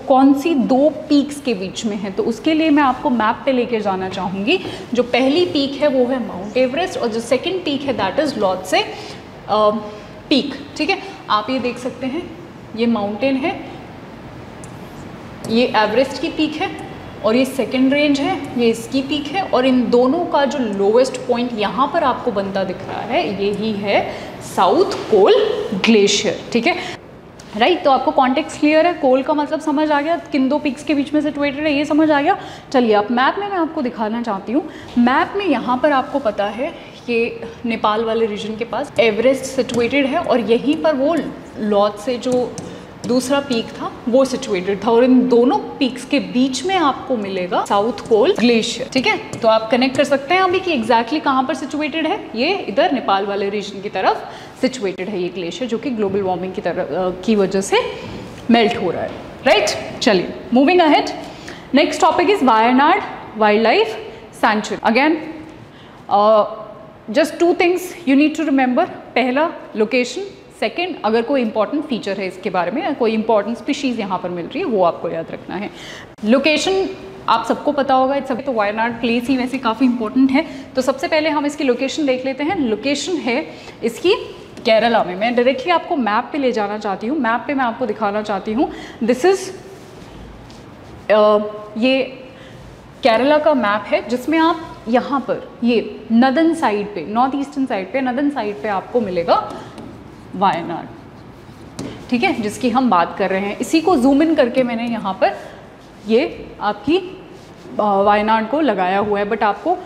कौन सी 2 पीक्स के बीच में है। तो उसके लिए मैं आपको मैप पे लेके जाना चाहूँगी। जो पहली पीक है वो है माउंट एवरेस्ट, और जो सेकेंड पीक है दैट इज़ लॉटसे पीक, ठीक है। आप ये देख सकते हैं, ये माउंटेन है, ये एवरेस्ट की पीक है, और ये सेकेंड रेंज है, ये इसकी पीक है, और इन दोनों का जो लोवेस्ट पॉइंट यहाँ पर आपको बनता दिख रहा है यही है साउथ कोल ग्लेशियर, ठीक है, राइट। तो आपको कॉन्टेक्स्ट क्लियर है, कोल का मतलब समझ आ गया, किन 2 पीक्स के बीच में सिचुएटेड है ये समझ आ गया। चलिए अब मैप में मैं आपको दिखाना चाहती हूँ। मैप में यहाँ पर आपको पता है ये नेपाल वाले रीजन के पास एवरेस्ट सिचुएटेड है, और यहीं पर वो लॉट से जो दूसरा पीक था वो सिचुएटेड था, और इन दोनों पीक्स के बीच में आपको मिलेगा साउथ कोल ग्लेशियर, ठीक है। तो आप कनेक्ट कर सकते हैं अभी कि एग्जैक्टली कहाँ पर सिचुएटेड है। ये इधर नेपाल वाले रीजन की तरफ सिचुएटेड है ये ग्लेशियर, जो कि ग्लोबल वार्मिंग की तरफ की वजह से मेल्ट हो रहा है, राइट। चलिए moving ahead. Next topic is Wayanad wildlife sanctuary. Again just 2 things you need to remember. पहला लोकेशन, सेकेंड अगर कोई इंपॉर्टेंट फीचर है इसके बारे में, कोई इंपॉर्टेंट स्पीशीज़ यहाँ पर मिल रही है वो आपको याद रखना है। लोकेशन आप सबको पता होगा, इट्स तो वायनाड प्लेस ही वैसे काफ़ी इंपॉर्टेंट है। तो सबसे पहले हम इसकी लोकेशन देख लेते हैं। लोकेशन है इसकी केरला में। मैं डायरेक्टली आपको मैप पे ले जाना चाहती हूँ, मैप पे मैं आपको दिखाना चाहती हूँ। दिस इज़ ये केरला का मैप है जिसमें आप यहाँ पर ये नदन साइड पे, नॉर्थ ईस्टर्न साइड पे, नदन साइड पे आपको मिलेगा वायनाड, ठीक है, जिसकी हम बात कर रहे हैं। इसी को जूम इन करके मैंने यहाँ पर ये आपकी वायनाड को लगाया हुआ है, बट आपको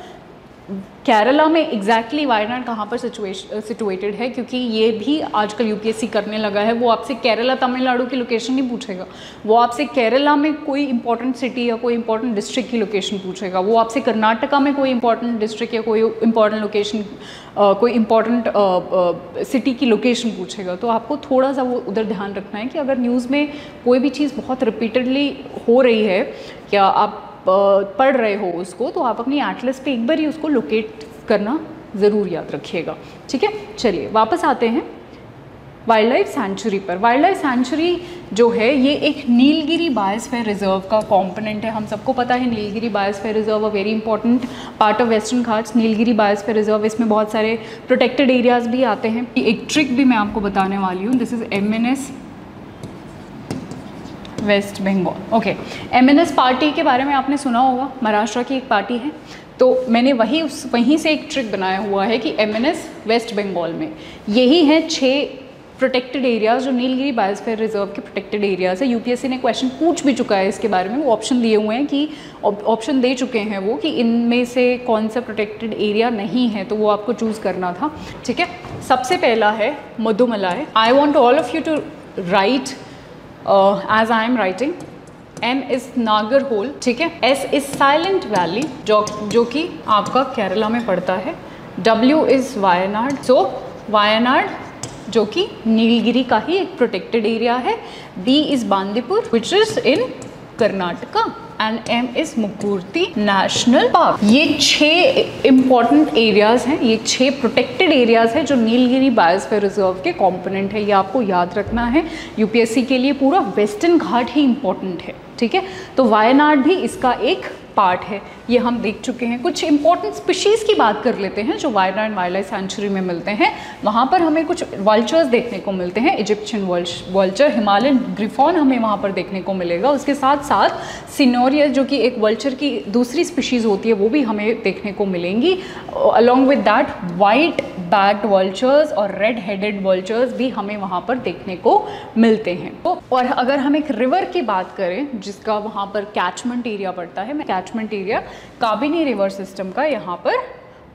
केरला में एग्जैक्टली वायनाड कहाँ पर सिचुएटेड है, क्योंकि ये भी आजकल यूपीएससी करने लगा है। वो आपसे केरला तमिलनाडु की लोकेशन नहीं पूछेगा, वो आपसे केरला में कोई इंपॉर्टेंट सिटी या कोई इंपॉर्टेंट डिस्ट्रिक्ट की लोकेशन पूछेगा, वो आपसे कर्नाटका में कोई इंपॉर्टेंट डिस्ट्रिक्ट या कोई इंपॉर्टेंट लोकेशन, कोई इंपॉर्टेंट सिटी की लोकेशन पूछेगा। तो आपको थोड़ा सा वो उधर ध्यान रखना है कि अगर न्यूज़ में कोई भी चीज़ बहुत रिपीटेडली हो रही है या आप पढ़ रहे हो उसको, तो आप अपनी एटलस पे एक बार ही उसको लोकेट करना ज़रूर याद रखिएगा, ठीक है। चलिए वापस आते हैं वाइल्ड लाइफ सैंक्चुरी पर। वाइल्ड लाइफ सैंक्चुरी जो है ये एक नीलगिरी बायोस्फीयर रिजर्व का कंपोनेंट है। हम सबको पता है Nilgiri biosphere reserve a very important part of western Ghats. Nilgiri biosphere reserve, इसमें बहुत सारे प्रोटेक्टेड एरियाज़ भी आते हैं। एक ट्रिक भी मैं आपको बताने वाली हूँ। This is MNS West Bengal. Okay, MNS party के बारे में आपने सुना होगा, महाराष्ट्र की एक पार्टी है। तो मैंने वहीं से एक ट्रिक बनाया हुआ है कि MNS वेस्ट बंगाल में यही है 6 प्रोटेक्टेड एरियाज, जो नीलगिरी बायोस्फीयर रिजर्व के प्रोटेक्टेड एरियाज है, यूपीएससी ने क्वेश्चन पूछ भी चुका है इसके बारे में, वो ऑप्शन दिए हुए हैं कि ऑप्शन दे चुके हैं वो कि इनमें से कौन सा प्रोटेक्टेड एरिया नहीं है, तो वो आपको चूज़ करना था, ठीक है। सबसे पहला है Mudumalai. I want all of you to write as I am writing. M is Nagarhole, ठीक है। S इज़ साइलेंट वैली, जो कि आपका केरला में पड़ता है। W इज़ वायनाड, सो वायनाड जो कि नीलगिरी का ही एक प्रोटेक्टेड एरिया है। B is Bandipur which is in Karnataka and M is Mukurthi national park. ये 6 इंपॉर्टेंट एरियाज हैं, ये 6 प्रोटेक्टेड एरियाज हैं जो नीलगिरी बायोस्फीयर रिजर्व के कंपोनेंट है। ये आपको याद रखना है, यूपीएससी के लिए पूरा वेस्टर्न घाट ही इंपॉर्टेंट है, ठीक है। तो वायनाड भी इसका एक पार्ट है, ये हम देख चुके हैं। कुछ इंपॉर्टेंट स्पीशीज़ की बात कर लेते हैं जो वायनाड वाइल्ड लाइफ सेंचुरी में मिलते हैं। वहाँ पर हमें कुछ वल्चर्स देखने को मिलते हैं, इजिप्शियन वल्चर, हिमालयन ग्रिफॉन हमें वहाँ पर देखने को मिलेगा। उसके साथ साथ सिनोरिया जो कि एक वल्चर की दूसरी स्पीशीज़ होती है, वो भी हमें देखने को मिलेंगी। Along with that white backed vultures और रेड हेडेड वल्चर्स भी हमें वहाँ पर देखने को मिलते हैं। तो और अगर हम एक रिवर की बात करें जिसका वहाँ पर कैचमेंट एरिया पड़ता है, catchment area Kabini river system का यहाँ पर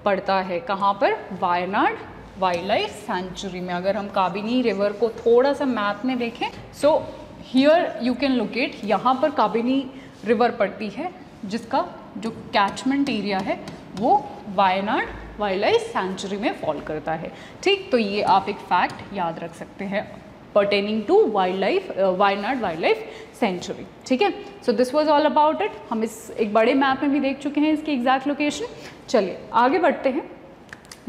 पड़ता है। कहाँ पर? वायनाड वाइल्ड लाइफ सेंचुरी में। अगर हम काबिनी रिवर को थोड़ा सा मैप में देखें, so here you can locate, यहाँ पर काबिनी रिवर पड़ती है जिसका जो कैचमेंट एरिया है वो वायनाड वाइल्ड लाइफ सेंचुरी में फॉल करता है, ठीक। तो ये आप एक फैक्ट याद रख सकते हैं pertaining to Wayanad wild life sanctuary, ठीक है। सो this was all about it. हम इस एक बड़े मैप में भी देख चुके हैं इसकी एग्जैक्ट लोकेशन। चलिए आगे बढ़ते हैं।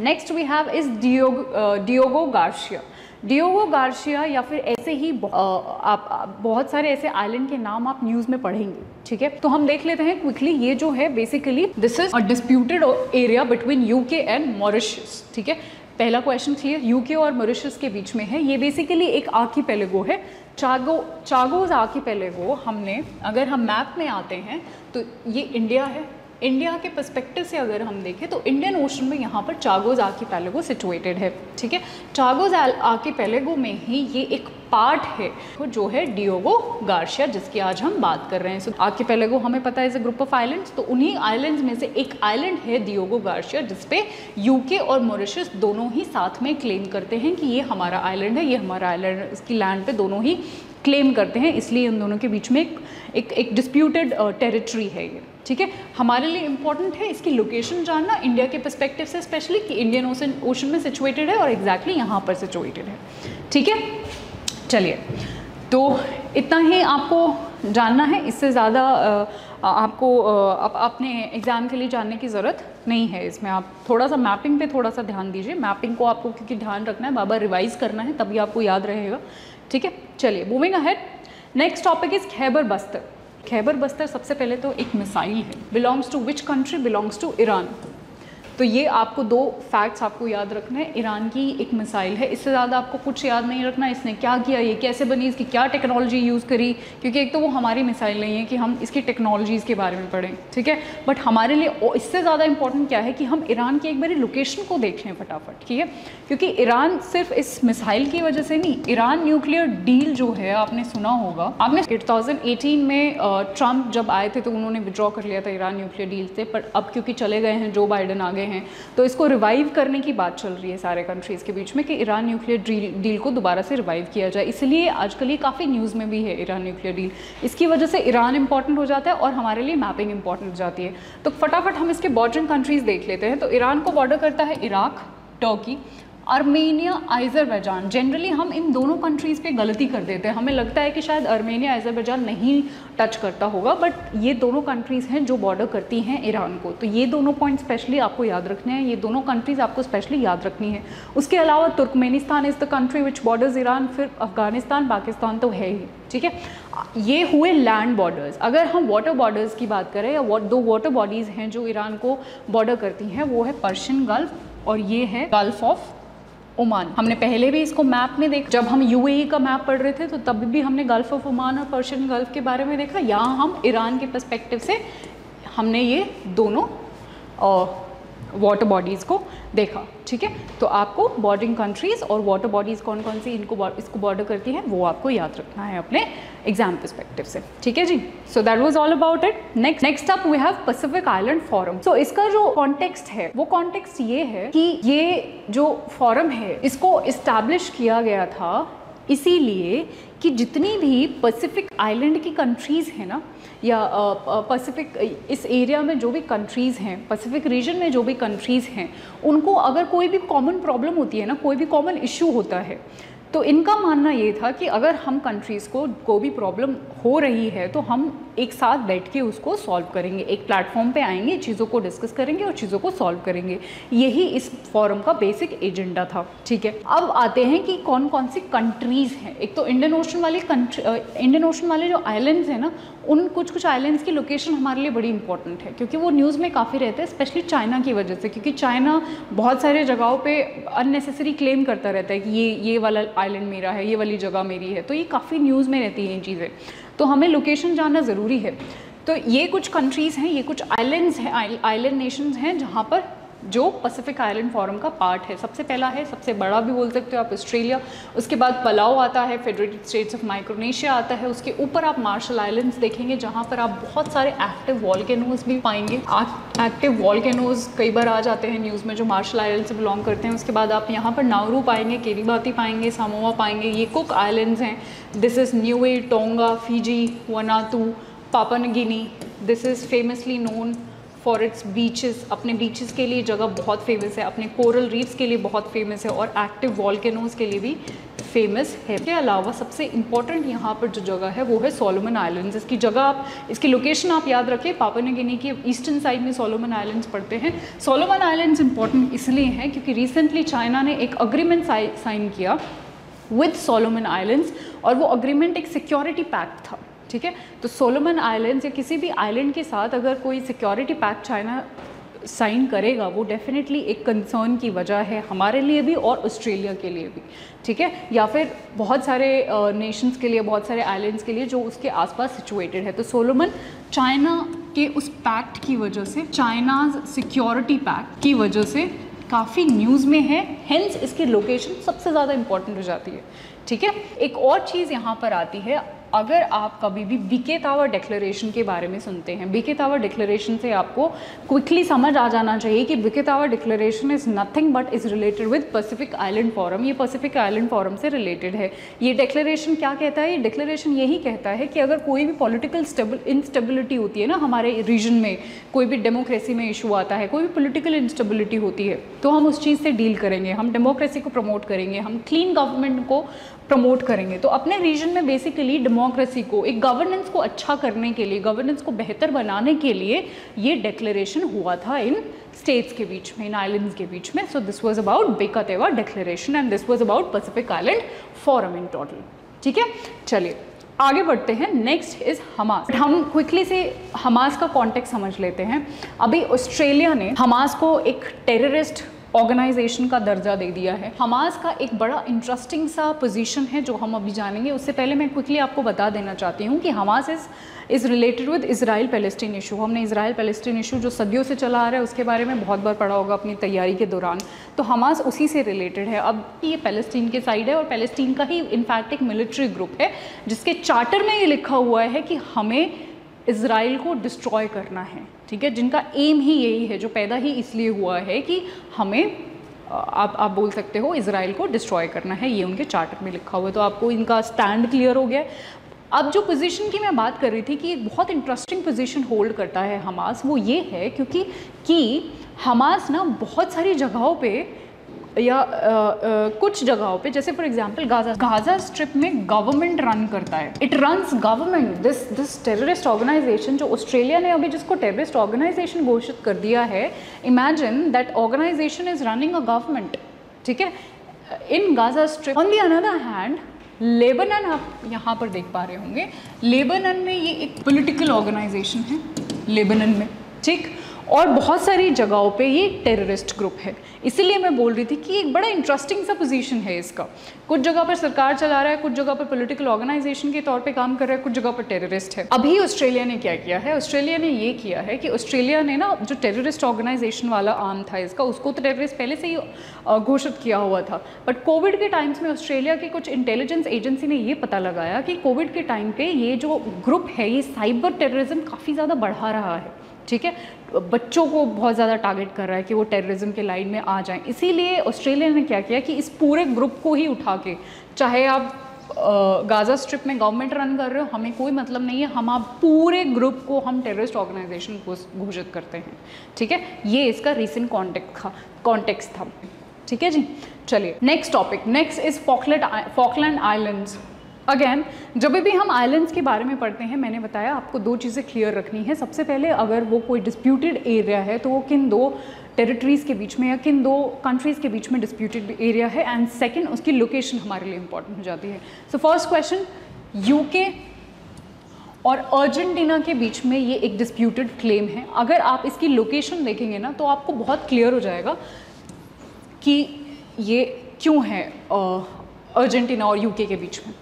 Next we have is Diego Garcia. Diego Garcia या फिर ऐसे ही आप बहुत सारे ऐसे आइलैंड के नाम आप न्यूज़ में पढ़ेंगे, ठीक है। तो हम देख लेते हैं क्विकली। ये जो है basically this is a disputed area between UK and Mauritius, ठीक है। पहला क्वेश्चन क्लियर, यूके और मॉरिशस के बीच में है। ये बेसिकली एक आर्कीपेलागो है, चागोज आर्कीपेलागो। हमने अगर हम मैप में आते हैं तो ये इंडिया है। इंडिया के पर्सपेक्टिव से अगर हम देखें तो इंडियन ओशन में यहाँ पर चागोज आर्कीपेलागो सिचुएटेड है, ठीक है। चागोज आर्कीपेलागो में ही ये एक पार्ट है जो है डियोगो गार्सिया, जिसकी आज हम बात कर रहे हैं। सो आर्कीपेलागो हमें पता है is a group of islands, तो उन्हीं आइलैंड्स में से एक आइलैंड है डियोगो गार्सिया, जिसपे यूके और मॉरिशस दोनों ही साथ में क्लेम करते हैं कि ये हमारा आइलैंड है, ये हमारा आइलैंड है। इसकी लैंड पे दोनों ही क्लेम करते हैं, इसलिए इन दोनों के बीच में एक डिस्प्यूटेड टेरिटरी है ये, ठीक है। हमारे लिए इंपॉर्टेंट है इसकी लोकेशन जानना इंडिया के पर्सपेक्टिव से, स्पेशली कि इंडियन ओशन में सिचुएटेड है और एग्जैक्टली यहाँ पर सिचुएटेड है, ठीक है। चलिए, तो इतना ही आपको जानना है, इससे ज़्यादा आपको अपने एग्ज़ाम के लिए जानने की ज़रूरत नहीं है। इसमें आप थोड़ा सा मैपिंग पे थोड़ा सा ध्यान दीजिए। मैपिंग को आपको क्योंकि ध्यान रखना है, बार बार रिवाइज़ करना है, तभी आपको याद रहेगा, ठीक है। चलिए moving ahead, next topic is Khaibar buster. Khaibar buster सबसे पहले तो एक मिसाइल है। Belongs to which country? Belongs to Iran. तो ये आपको 2 फैक्ट्स आपको याद रखने हैं। ईरान की एक मिसाइल है, इससे ज़्यादा आपको कुछ याद नहीं रखना। इसने क्या किया, ये कैसे बनी, इसकी क्या टेक्नोलॉजी यूज़ करी, क्योंकि एक तो वो हमारी मिसाइल नहीं है कि हम इसकी टेक्नोलॉजीज़ के बारे में पढ़ें, ठीक है। बट हमारे लिए इससे ज़्यादा इंपॉर्टेंट क्या है कि हम ईरान की एक बारी लोकेशन को देख लें फटाफट, ठीक है। क्योंकि ईरान सिर्फ इस मिसाइल की वजह से नहीं, ईरान न्यूक्लियर डील जो है आपने सुना होगा, आपने 2018 में ट्रम्प जब आए थे तो उन्होंने विड्रॉ कर लिया था ईरान न्यूक्लियर डील से, पर अब क्योंकि चले गए हैं, जो बाइडन आ गए हैं, तो इसको रिवाइव करने की बात चल रही है सारे कंट्रीज़ के बीच में कि ईरान न्यूक्लियर डील को दोबारा से रिवाइव किया जाए। इसलिए आजकल ये काफ़ी न्यूज़ में भी है ईरान न्यूक्लियर डील। इसकी वजह से ईरान इंपॉर्टेंट हो जाता है और हमारे लिए मैपिंग इंपॉर्टेंट हो जाती है। तो फटाफट हम इसके बॉर्डरिंग कंट्रीज़ देख लेते हैं। तो ईरान को बॉर्डर करता है Iraq, Turkey, Armenia, Azerbaijan. Generally हम इन दोनों कंट्रीज़ पे गलती कर देते हैं, हमें लगता है कि शायद आर्मेनिया अज़रबैजान नहीं टच करता होगा, बट ये दोनों कंट्रीज़ हैं जो बॉर्डर करती हैं ईरान को। तो ये दोनों पॉइंट स्पेशली आपको याद रखने हैं, ये दोनों कंट्रीज़ आपको स्पेशली याद रखनी है। उसके अलावा Turkmenistan is the country which borders Iran, फिर अफगानिस्तान, पाकिस्तान तो है ही, ठीक है। ये हुए लैंड बॉर्डर्स। अगर हम वाटर बॉर्डर्स की बात करें, या 2 वाटर बॉडीज़ हैं जो ईरान को बॉर्डर करती हैं, वो है पर्शियन गल्फ और ये है गल्फ ऑफ ओमान। हमने पहले भी इसको मैप में देखा, जब हम यूएई का मैप पढ़ रहे थे तो तब भी हमने गल्फ ऑफ ओमान और पर्शियन गल्फ के बारे में देखा। यहाँ हम ईरान के पर्सपेक्टिव से हमने ये दोनों वाटर बॉडीज़ को देखा, ठीक है। तो आपको बॉर्डरिंग कंट्रीज़ और वाटर बॉडीज़ कौन कौन सी इसको बॉर्डर करती हैं वो आपको याद रखना है अपने एग्जाम पर्सपेक्टिव से, ठीक है जी। So that was all about it. Next up we have Pacific island forum. सो इसका जो कॉन्टेक्स्ट है वो कॉन्टेक्स्ट ये है कि ये जो फोरम है इसको इस्टेब्लिश किया गया था इसीलिए कि जितनी भी पैसिफिक आइलैंड की कंट्रीज़ हैं ना, या पैसिफिक इस एरिया में जो भी कंट्रीज़ हैं, पैसिफिक रीजन में जो भी कंट्रीज़ हैं, उनको अगर कोई भी कॉमन प्रॉब्लम होती है ना, कोई भी कॉमन इशू होता है, तो इनका मानना ये था कि अगर हम कंट्रीज़ को भी प्रॉब्लम हो रही है तो हम एक साथ बैठ के उसको सॉल्व करेंगे, एक प्लेटफॉर्म पे आएंगे, चीज़ों को डिस्कस करेंगे और चीज़ों को सॉल्व करेंगे। यही इस फोरम का बेसिक एजेंडा था, ठीक है। अब आते हैं कि कौन कौन सी कंट्रीज़ हैं। एक तो इंडियन ओशन वाले जो आइलैंड्स हैं ना, उन कुछ आइलैंड्स की लोकेशन हमारे लिए बड़ी इंपॉर्टेंट है क्योंकि वो न्यूज़ में काफ़ी रहते हैं, स्पेशली चाइना की वजह से, क्योंकि चाइना बहुत सारे जगहों पे अननेसेसरी क्लेम करता रहता है कि ये वाला आइलैंड मेरा है, ये वाली जगह मेरी है, तो ये काफ़ी न्यूज़ में रहती हैं ये चीज़ें, तो हमें लोकेशन जानना ज़रूरी है। तो ये कुछ कंट्रीज़ हैं, ये कुछ आइलैंड्स हैं, आइलैंड नेशंस हैं जहाँ पर जो पैसिफिक आइलैंड फोरम का पार्ट है। सबसे पहला है, सबसे बड़ा भी बोल सकते हो आप, ऑस्ट्रेलिया। उसके बाद पलाउ आता है, फेडरेटेड स्टेट्स ऑफ माइक्रोनेशिया आता है। उसके ऊपर आप मार्शल आइलैंड्स देखेंगे जहाँ पर आप बहुत सारे एक्टिव वॉल्केनोज भी पाएंगे। एक्टिव वॉल्केनोज कई बार आ जाते हैं न्यूज़ में जो मार्शल आइलैंड से बिलोंग करते हैं। उसके बाद आप यहाँ पर नाउरू पाएंगे, किरिबाती पाएंगे, सामोआ पाएंगे। ये कुक आइलैंड्स हैं। This is Niue, Tonga, Fiji, Vanuatu, Papua New Guinea. This is famously known for its beaches, अपने बीचेस के लिए जगह बहुत फेमस है, अपने कोरल रीफ्स के लिए बहुत फेमस है और एक्टिव वॉल्केनोज के लिए भी फेमस है। इसके अलावा सबसे इंपॉर्टेंट यहाँ पर जो जगह है वो है सोलोमन आइलैंड्स। इसकी जगह आप, इसकी लोकेशन आप याद रखें, पापुआ न्यू गिनी की ईस्टर्न साइड में सोलोमन आइलैंड्स पड़ते हैं। सोलोमन आइलैंड्स इंपॉर्टेंट इसलिए हैं क्योंकि रिसेंटली चाइना ने एक अग्रीमेंट साइन किया विद सोलोमन आइलैंड्स और वो अग्रीमेंट एक सिक्योरिटी पैक्ट था, ठीक है। तो सोलोमन आइलैंड्स या किसी भी आइलैंड के साथ अगर कोई सिक्योरिटी पैक्ट चाइना साइन करेगा वो डेफिनेटली एक कंसर्न की वजह है हमारे लिए भी और ऑस्ट्रेलिया के लिए भी, ठीक है, या फिर बहुत सारे नेशंस के लिए, बहुत सारे आइलैंड्स के लिए जो उसके आसपास सिचुएटेड है। तो सोलोमन चाइना के उस पैक्ट की वजह से, चाइनाज सिक्योरिटी पैक्ट की वजह से काफ़ी न्यूज़ में है, हेंस इसकी लोकेशन सबसे ज़्यादा इंपॉर्टेंट हो जाती है, ठीक है। एक और चीज़ यहाँ पर आती है, अगर आप कभी भी बीके टावर डिक्लेरेशन के बारे में सुनते हैं, बीके टावर डिक्लेरेशन से आपको क्विकली समझ आ जाना चाहिए कि Biketawa declaration is nothing but is related with Pacific island forum. ये पैसिफिक आइलैंड फोरम से रिलेटेड है। ये डिक्लेरेशन क्या कहता है? ये डिक्लेरेशन यही कहता है कि अगर कोई भी पॉलिटिकल इंस्टेबिलिटी होती है ना हमारे रीजन में, कोई भी डेमोक्रेसी में इशू आता है, कोई भी पॉलिटिकल इंस्टेबिलिटी होती है, तो हम उस चीज़ से डील करेंगे, हम डेमोक्रेसी को प्रमोट करेंगे, हम क्लीन गवर्नमेंट को प्रमोट करेंगे। तो अपने रीजन में बेसिकली डेमोक्रेसी को, एक गवर्नेंस को अच्छा करने के लिए, गवर्नेंस को बेहतर बनाने के लिए ये डिक्लेरेशन हुआ था इन स्टेट्स के बीच में, इन आइलैंड्स के बीच में। So this was about Biketawa declaration and this was about Pacific island forum in total, ठीक है। चलिए आगे बढ़ते हैं। Next is Hamas. हम क्विकली से हमास का कॉन्टेक्स्ट समझ लेते हैं। अभी ऑस्ट्रेलिया ने हमास को एक टेररिस्ट ऑर्गेनाइजेशन का दर्जा दे दिया है। हमास का एक बड़ा इंटरेस्टिंग सा पोजीशन है जो हम अभी जानेंगे। उससे पहले मैं क्विकली आपको बता देना चाहती हूँ कि Hamas is related with Israel Palestine issue. हमने इजराइल पैलेस्टीन इशू जो सदियों से चला आ रहा है उसके बारे में बहुत बार पढ़ा होगा अपनी तैयारी के दौरान। तो हमास उसी से रिलेटेड है। अब ये पैलेस्टीन के साइड है और पैलेस्टीन का ही इनफैक्ट एक मिलिट्री ग्रुप है जिसके चार्टर में ये लिखा हुआ है कि हमें इज़राइल को डिस्ट्रॉय करना है, ठीक है, जिनका एम ही यही है, जो पैदा ही इसलिए हुआ है कि हमें आप बोल सकते हो इज़राइल को डिस्ट्रॉय करना है। ये उनके चार्टर में लिखा हुआ है। तो आपको इनका स्टैंड क्लियर हो गया। अब जो पोजीशन की मैं बात कर रही थी कि एक बहुत इंटरेस्टिंग पोजीशन होल्ड करता है हमास, वो ये है क्योंकि हमास ना बहुत सारी जगहों पे या कुछ जगहों पे, जैसे फॉर एग्जांपल गाजा स्ट्रिप में गवर्नमेंट रन करता है। It runs government. This terrorist organisation जो ऑस्ट्रेलिया ने अभी जिसको टेररिस्ट ऑर्गेनाइजेशन घोषित कर दिया है, imagine that organisation is running a government, ठीक है, in Gaza strip. On the other hand Lebanon, आप यहाँ पर देख पा रहे होंगे, लेबनान में ये एक पॉलिटिकल ऑर्गेनाइजेशन है लेबनान में, ठीक। और बहुत सारी जगहों पे ये टेररिस्ट ग्रुप है। इसीलिए मैं बोल रही थी कि एक बड़ा इंटरेस्टिंग सा पोजीशन है इसका। कुछ जगह पर सरकार चला रहा है, कुछ जगह पर पॉलिटिकल ऑर्गेनाइजेशन के तौर पे काम कर रहा है, कुछ जगह पर टेररिस्ट है। अभी ऑस्ट्रेलिया ने क्या किया है, ऑस्ट्रेलिया ने ये किया है कि ऑस्ट्रेलिया ने ना जो टेररिस्ट ऑर्गेनाइजेशन वाला आर्म था इसका, उसको तो टेररिस्ट पहले से ही घोषित किया हुआ था, बट कोविड के टाइम्स में ऑस्ट्रेलिया की कुछ इंटेलिजेंस एजेंसी ने ये पता लगाया कि कोविड के टाइम पे ये जो ग्रुप है ये साइबर टेररिज्म काफ़ी ज़्यादा बढ़ा रहा है, ठीक है, बच्चों को बहुत ज़्यादा टारगेट कर रहा है कि वो टेररिज्म के लाइन में आ जाएं। इसीलिए ऑस्ट्रेलिया ने क्या किया कि इस पूरे ग्रुप को ही उठा के, चाहे आप गाज़ा स्ट्रिप में गवर्नमेंट रन कर रहे हो, हमें कोई मतलब नहीं है, हम आप पूरे ग्रुप को हम टेररिस्ट ऑर्गेनाइजेशन घोषित करते हैं, ठीक है। ये इसका रीसेंट कॉन्टेक्स्ट था, ठीक है जी। चलिए next topic, next is Falkland islands. Again जब भी हम आइलैंड्स के बारे में पढ़ते हैं, मैंने बताया आपको दो चीज़ें क्लियर रखनी है। सबसे पहले अगर वो कोई डिस्प्यूटेड एरिया है तो वो किन दो टेरिटरीज़ के बीच में या किन दो कंट्रीज़ के बीच में डिस्प्यूटेड एरिया है, एंड सेकंड उसकी लोकेशन हमारे लिए इंपॉर्टेंट हो जाती है। सो फर्स्ट क्वेश्चन, यूके और अर्जेंटीना के बीच में ये एक डिस्प्यूटेड क्लेम है। अगर आप इसकी लोकेशन देखेंगे ना तो आपको बहुत क्लियर हो जाएगा कि ये क्यों है अर्जेंटीना और यूके के बीच में।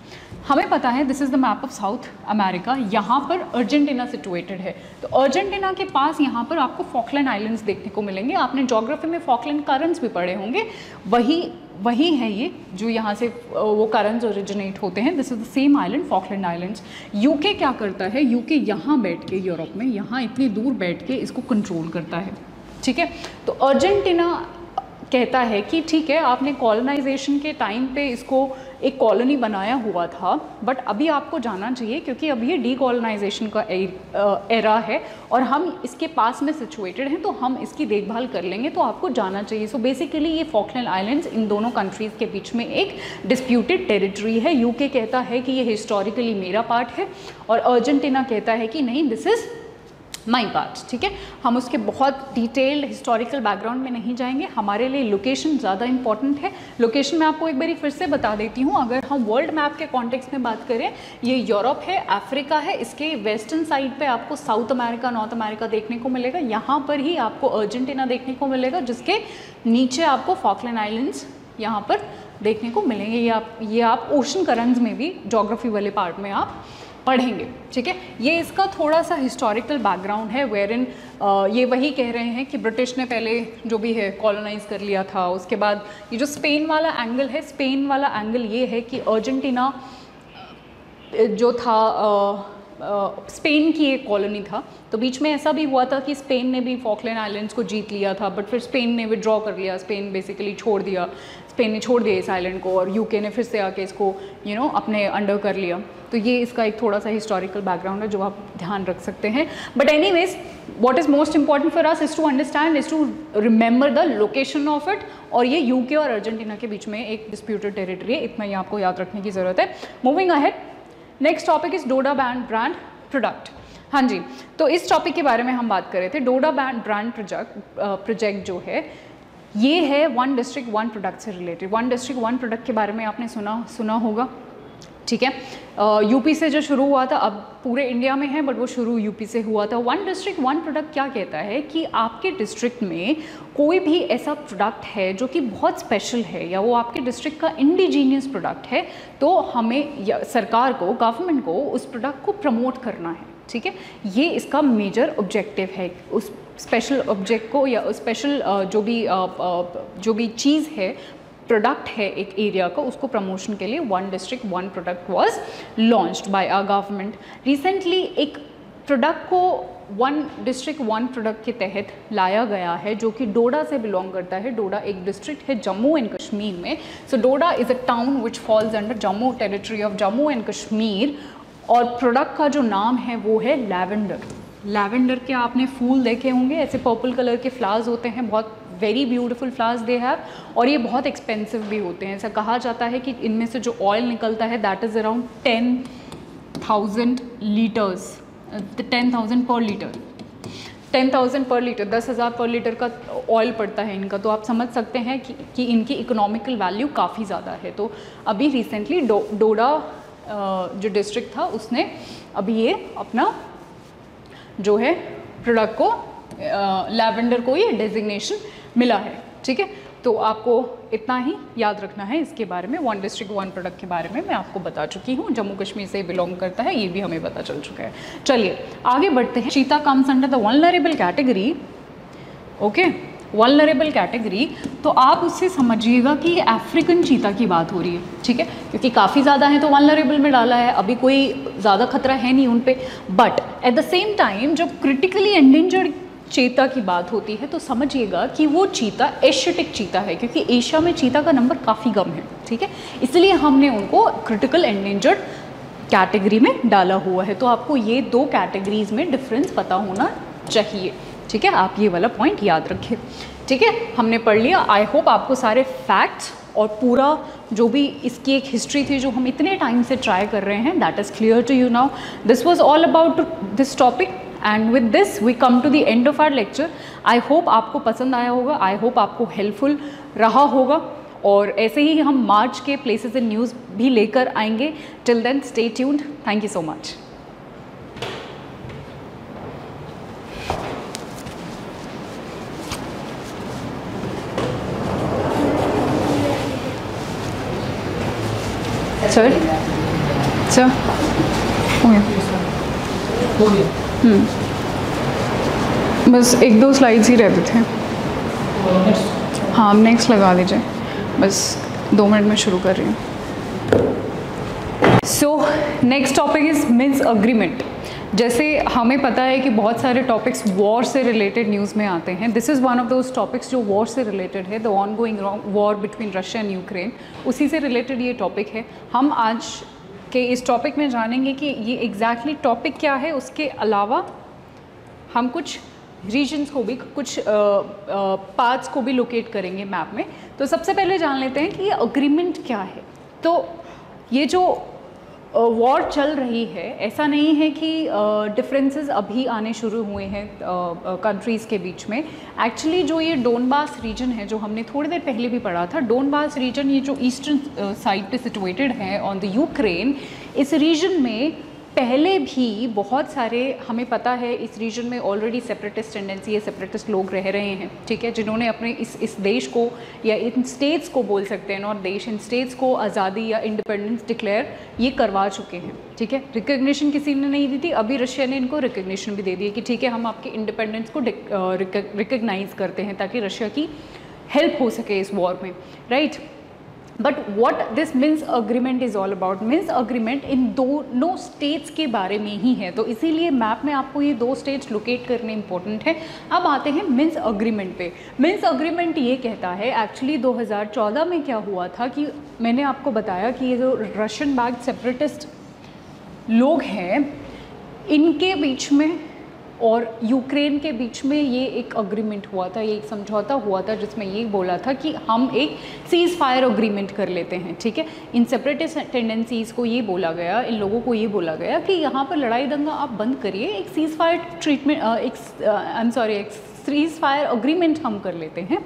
हमें पता है this is the map of south America, यहाँ पर अर्जेंटीना सिचुएटेड है। तो अर्जेंटीना के पास यहाँ पर आपको फॉकलैंड आइलैंड्स देखने को मिलेंगे। आपने ज्योग्राफी में फॉकलैंड करंट्स भी पढ़े होंगे, वही है ये जो यहाँ से वो करंट्स ओरिजिनेट होते हैं। This is the same island, Falkland islands. UK क्या करता है, यूके यहाँ बैठ के, यूरोप में यहाँ इतनी दूर बैठ के इसको कंट्रोल करता है, ठीक है। तो अर्जेंटीना कहता है कि ठीक है, आपने कॉलोनाइजेशन के टाइम पे इसको एक कॉलोनी बनाया हुआ था, बट अभी आपको जाना चाहिए क्योंकि अभी ये डीकॉलोनाइजेशन का एरा है और हम इसके पास में सिचुएटेड हैं, तो हम इसकी देखभाल कर लेंगे, तो आपको जाना चाहिए। सो बेसिकली ये फॉकलैंड आइलैंड्स इन दोनों कंट्रीज़ के बीच में एक डिस्प्यूटेड टेरिटरी है। यूके कहता है कि ये हिस्टोरिकली मेरा पार्ट है और अर्जेंटीना कहता है कि नहीं, दिस इज़ माई पार्ट, ठीक है। हम उसके बहुत डिटेल्ड हिस्टोरिकल बैकग्राउंड में नहीं जाएंगे, हमारे लिए लोकेशन ज़्यादा इंपॉर्टेंट है। लोकेशन मैं आपको एक बारी फिर से बता देती हूँ। अगर हम वर्ल्ड मैप के कॉन्टेक्स्ट में बात करें, ये यूरोप है, अफ्रीका है, इसके वेस्टर्न साइड पे आपको साउथ अमेरिका, नॉर्थ अमेरिका देखने को मिलेगा। यहाँ पर ही आपको अर्जेंटीना देखने को मिलेगा, जिसके नीचे आपको फॉकलैंड आइलैंड्स यहाँ पर देखने को मिलेंगे। ये आप ओशन करंट्स में भी ज्योग्राफी वाले पार्ट में आप पढ़ेंगे, ठीक है। ये इसका थोड़ा सा हिस्टोरिकल बैकग्राउंड है, वेयरइन ये वही कह रहे हैं कि ब्रिटिश ने पहले जो भी है कॉलोनाइज कर लिया था। उसके बाद ये जो स्पेन वाला एंगल है, स्पेन वाला एंगल ये है कि अर्जेंटीना जो था स्पेन की एक कॉलोनी था, तो बीच में ऐसा भी हुआ था कि स्पेन ने भी फॉकलैंड आइलैंड्स को जीत लिया था, बट फिर स्पेन ने विड्रॉ कर लिया, स्पेन बेसिकली छोड़ दिया, स्पेन ने छोड़ दिया इस आइलैंड को और यूके ने फिर से आके इसको अपने अंडर कर लिया। तो ये इसका एक थोड़ा सा हिस्टोरिकल बैकग्राउंड है जो आप ध्यान रख सकते हैं। But anyways, what is most important for us is to understand, is to remember the location of it. और ये यूके और अर्जेंटीना के बीच में एक डिस्प्यूटेड टेरिटरी है, इतना ही आपको याद रखने की ज़रूरत है। Moving ahead, next topic is Doda brand product. हाँ जी, तो इस टॉपिक के बारे में हम बात कर रहे थे। डोडा ब्रांड प्रोजेक्ट जो है, ये है वन डिस्ट्रिक्ट वन प्रोडक्ट से related. One district one product के बारे में आपने सुना होगा, ठीक है। यूपी से जो शुरू हुआ था, अब पूरे इंडिया में है, बट वो शुरू यूपी से हुआ था। वन डिस्ट्रिक्ट वन प्रोडक्ट क्या कहता है कि आपके डिस्ट्रिक्ट में कोई भी ऐसा प्रोडक्ट है जो कि बहुत स्पेशल है या वो आपके डिस्ट्रिक्ट का इंडिजीनियस प्रोडक्ट है, तो हमें सरकार को, गवर्नमेंट को उस प्रोडक्ट को प्रमोट करना है, ठीक है। ये इसका मेजर ऑब्जेक्टिव है। उस स्पेशल ऑब्जेक्ट को या स्पेशल जो भी चीज़ है, प्रोडक्ट है एक एरिया का, उसको प्रमोशन के लिए one district one product was launched by our government. Recently एक प्रोडक्ट को वन डिस्ट्रिक्ट वन प्रोडक्ट के तहत लाया गया है जो कि डोडा से बिलोंग करता है। डोडा एक डिस्ट्रिक्ट है जम्मू एंड कश्मीर में। So Doda is a town which falls under Jammu territory of Jammu and Kashmir. और प्रोडक्ट का जो नाम है वो है लैवेंडर। लैवेंडर के आपने फूल देखे होंगे, ऐसे पर्पल कलर के फ्लावर्स होते हैं, बहुत very beautiful flowers they have, और ये बहुत एक्सपेंसिव भी होते हैं। ऐसा कहा जाता है कि इनमें से जो ऑयल निकलता है दैट इज़ अराउंड 10,000 लीटर्स, 10,000 पर लीटर, 10,000 पर लीटर, 10,000 पर लीटर का ऑयल पड़ता है इनका। तो आप समझ सकते हैं कि इनकी इकोनॉमिकल वैल्यू काफ़ी ज़्यादा है। तो अभी रिसेंटली डोडा जो डिस्ट्रिक्ट था उसने अभी ये अपना जो है प्रोडक्ट को लैवेंडर को ये डेजिग्नेशन मिला है, ठीक है। तो आपको इतना ही याद रखना है इसके बारे में। 1 डिस्ट्रिक्ट 1 प्रोडक्ट के बारे में मैं आपको बता चुकी हूँ, जम्मू कश्मीर से बिलोंग करता है, ये भी हमें पता चल चुका है। चलिए आगे बढ़ते हैं। चीता comes under the vulnerable category, okay, vulnerable category. तो आप उससे समझिएगा कि ये अफ्रीकन चीता की बात हो रही है, ठीक है, क्योंकि काफ़ी ज़्यादा है तो वल्नरेबल में डाला है, अभी कोई ज़्यादा खतरा है नहीं उन पे। But at the same time जब क्रिटिकली एंडेंजर्ड चीता की बात होती है तो समझिएगा कि वो चीता एशियाटिक चीता है, क्योंकि एशिया में चीता का नंबर काफ़ी कम है, ठीक है, इसलिए हमने उनको क्रिटिकल एंडेंजर्ड कैटेगरी में डाला हुआ है। तो आपको ये 2 कैटेगरीज में डिफरेंस पता होना चाहिए, ठीक है, आप ये वाला पॉइंट याद रखें, ठीक है। हमने पढ़ लिया, आई होप आपको सारे फैक्ट्स और पूरा जो भी इसकी एक हिस्ट्री थी जो हम इतने टाइम से ट्राई कर रहे हैं, that is clear to you now. This was all about this topic and with this we come to the end of our lecture. I hope आपको पसंद आया होगा, आई होप आपको हेल्पफुल रहा होगा, और ऐसे ही हम मार्च के प्लेसेस इन न्यूज़ भी लेकर आएंगे। Till then stay tuned, thank you so much. Sir sir हो गया, बस 1-2 स्लाइड्स ही रहते थे। हाँ नेक्स्ट लगा दीजिए, बस 2 मिनट में शुरू कर रही हूँ। So next topic is mince agreement. जैसे हमें पता है कि बहुत सारे टॉपिक्स वॉर से रिलेटेड न्यूज़ में आते हैं, this is one of those topics जो वॉर से रिलेटेड है, the on going war between Russia and Ukraine, उसी से रिलेटेड ये टॉपिक है। हम आज के इस टॉपिक में जानेंगे कि ये एग्जैक्टली टॉपिक क्या है, उसके अलावा हम कुछ रीजन्स को भी, कुछ पार्ट्स को भी लोकेट करेंगे मैप में। तो सबसे पहले जान लेते हैं कि ये अग्रीमेंट क्या है। तो ये जो वॉर चल रही है, ऐसा नहीं है कि डिफरेंसेस अभी आने शुरू हुए हैं कंट्रीज़ के बीच में। एक्चुअली जो ये डोनबास रीजन है, जो हमने थोड़ी देर पहले भी पढ़ा था, डोनबास रीजन ये जो ईस्टर्न साइड पे सिचुएटेड है ऑन द यूक्रेन, इस रीजन में पहले भी बहुत सारे, हमें पता है इस रीजन में ऑलरेडी सेपरेटिस्ट टेंडेंसी है, सेपरेटिस्ट लोग रह रहे हैं, ठीक है, जिन्होंने अपने इस देश को या इन स्टेट्स को बोल सकते हैं, नॉट देश, इन स्टेट्स को आज़ादी या इंडिपेंडेंस डिक्लेयर ये करवा चुके हैं, ठीक है। रिकग्निशन किसी ने नहीं दी थी, अभी रशिया ने इनको रिकग्निशन भी दे दी है कि ठीक है हम आपके इंडिपेंडेंस को रिकग्नाइज़ करते हैं ताकि रशिया की हेल्प हो सके इस वॉर में, राइट। But what this means agreement is all about, means agreement इन दोनों स्टेट्स के बारे में ही है, तो इसीलिए मैप में आपको ये 2 स्टेट्स लोकेट करने इंपॉर्टेंट है। अब आते हैं मिन्स अग्रीमेंट पे। मिन्स अग्रीमेंट ये कहता है, एक्चुअली 2014 में क्या हुआ था कि मैंने आपको बताया कि ये जो रशियन बैक्ड सेपरेटिस्ट लोग हैं, इनके बीच में और यूक्रेन के बीच में ये एक अग्रीमेंट हुआ था, ये एक समझौता हुआ था, जिसमें ये बोला था कि हम एक सीज़ फायर अग्रीमेंट कर लेते हैं, ठीक है। इन सेपरेटिस्ट टेंडेंसीज़ को ये बोला गया, इन लोगों को ये बोला गया कि यहाँ पर लड़ाई दंगा आप बंद करिए, एक सीज़ फायर ट्रीटमेंट, एक सीज़ फायर अग्रीमेंट हम कर लेते हैं,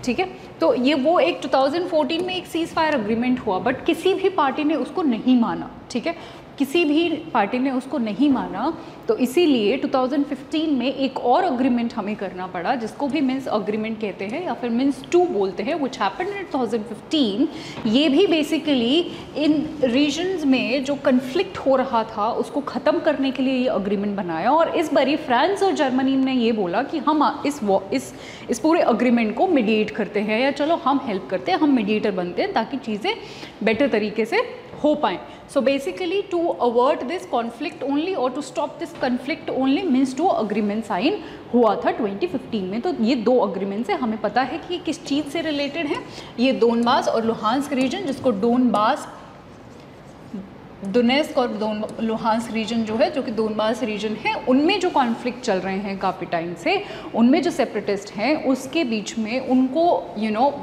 ठीक है। तो ये वो एक 2014 में एक सीज़ फायर अग्रीमेंट हुआ, बट किसी भी पार्टी ने उसको नहीं माना, ठीक है, किसी भी पार्टी ने उसको नहीं माना। तो इसीलिए 2015 में एक और अग्रीमेंट हमें करना पड़ा, जिसको भी मिन्स अग्रीमेंट कहते हैं या फिर मिन्स 2 बोलते हैं, विच हैपेंड इन 2015। ये भी बेसिकली इन रीजन्स में जो कन्फ्लिक्ट हो रहा था उसको ख़त्म करने के लिए ये अग्रीमेंट बनाया, और इस बारी फ्रांस और जर्मनी ने ये बोला कि हम इस पूरे अग्रीमेंट को मीडिएट करते हैं, या चलो हम हेल्प करते हैं, हम मीडिएटर बनते हैं ताकि चीज़ें बेटर तरीके से हो पाएँ। So basically to avert this conflict only और to stop this conflict only means 2 agreement sign हुआ था 2015 में। तो ये 2 अग्रीमेंट्स हैं, हमें पता है कि ये किस चीज़ से रिलेटेड है। ये डोनबास और लुहांस्क रीजन, जिसको डोनबास, डोनेस्क और लुहांस्क रीजन जो है, जो कि डोनबास रीजन है, उनमें जो कॉन्फ्लिक्ट चल रहे हैं काफ़ी टाइम से, उनमें जो सेपरेटिस्ट हैं उसके बीच में उनको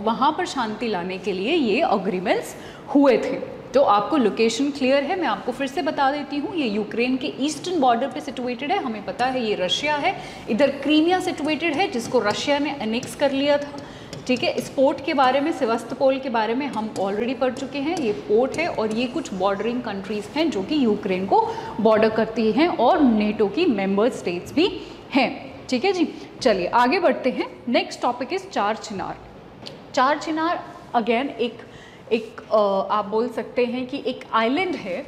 वहाँ पर शांति लाने के लिए ये अग्रीमेंट्स हुए थे। तो आपको लोकेशन क्लियर है, मैं आपको फिर से बता देती हूँ, ये यूक्रेन के ईस्टर्न बॉर्डर पे सिचुएटेड है, हमें पता है ये रशिया है, इधर क्रीमिया सिचुएटेड है जिसको रशिया ने एनेक्स कर लिया था, ठीक है। इस पोर्ट के बारे में, सेवास्तोपोल के बारे में हम ऑलरेडी पढ़ चुके हैं, ये पोर्ट है और ये कुछ बॉर्डरिंग कंट्रीज़ हैं जो कि यूक्रेन को बॉर्डर करती हैं और नेटो की मेंबर स्टेट्स भी हैं, ठीक है जी। चलिए आगे बढ़ते हैं। नेक्स्ट टॉपिक इज चार चिनार। चार चिनार अगेन एक आप बोल सकते हैं कि एक आइलैंड है।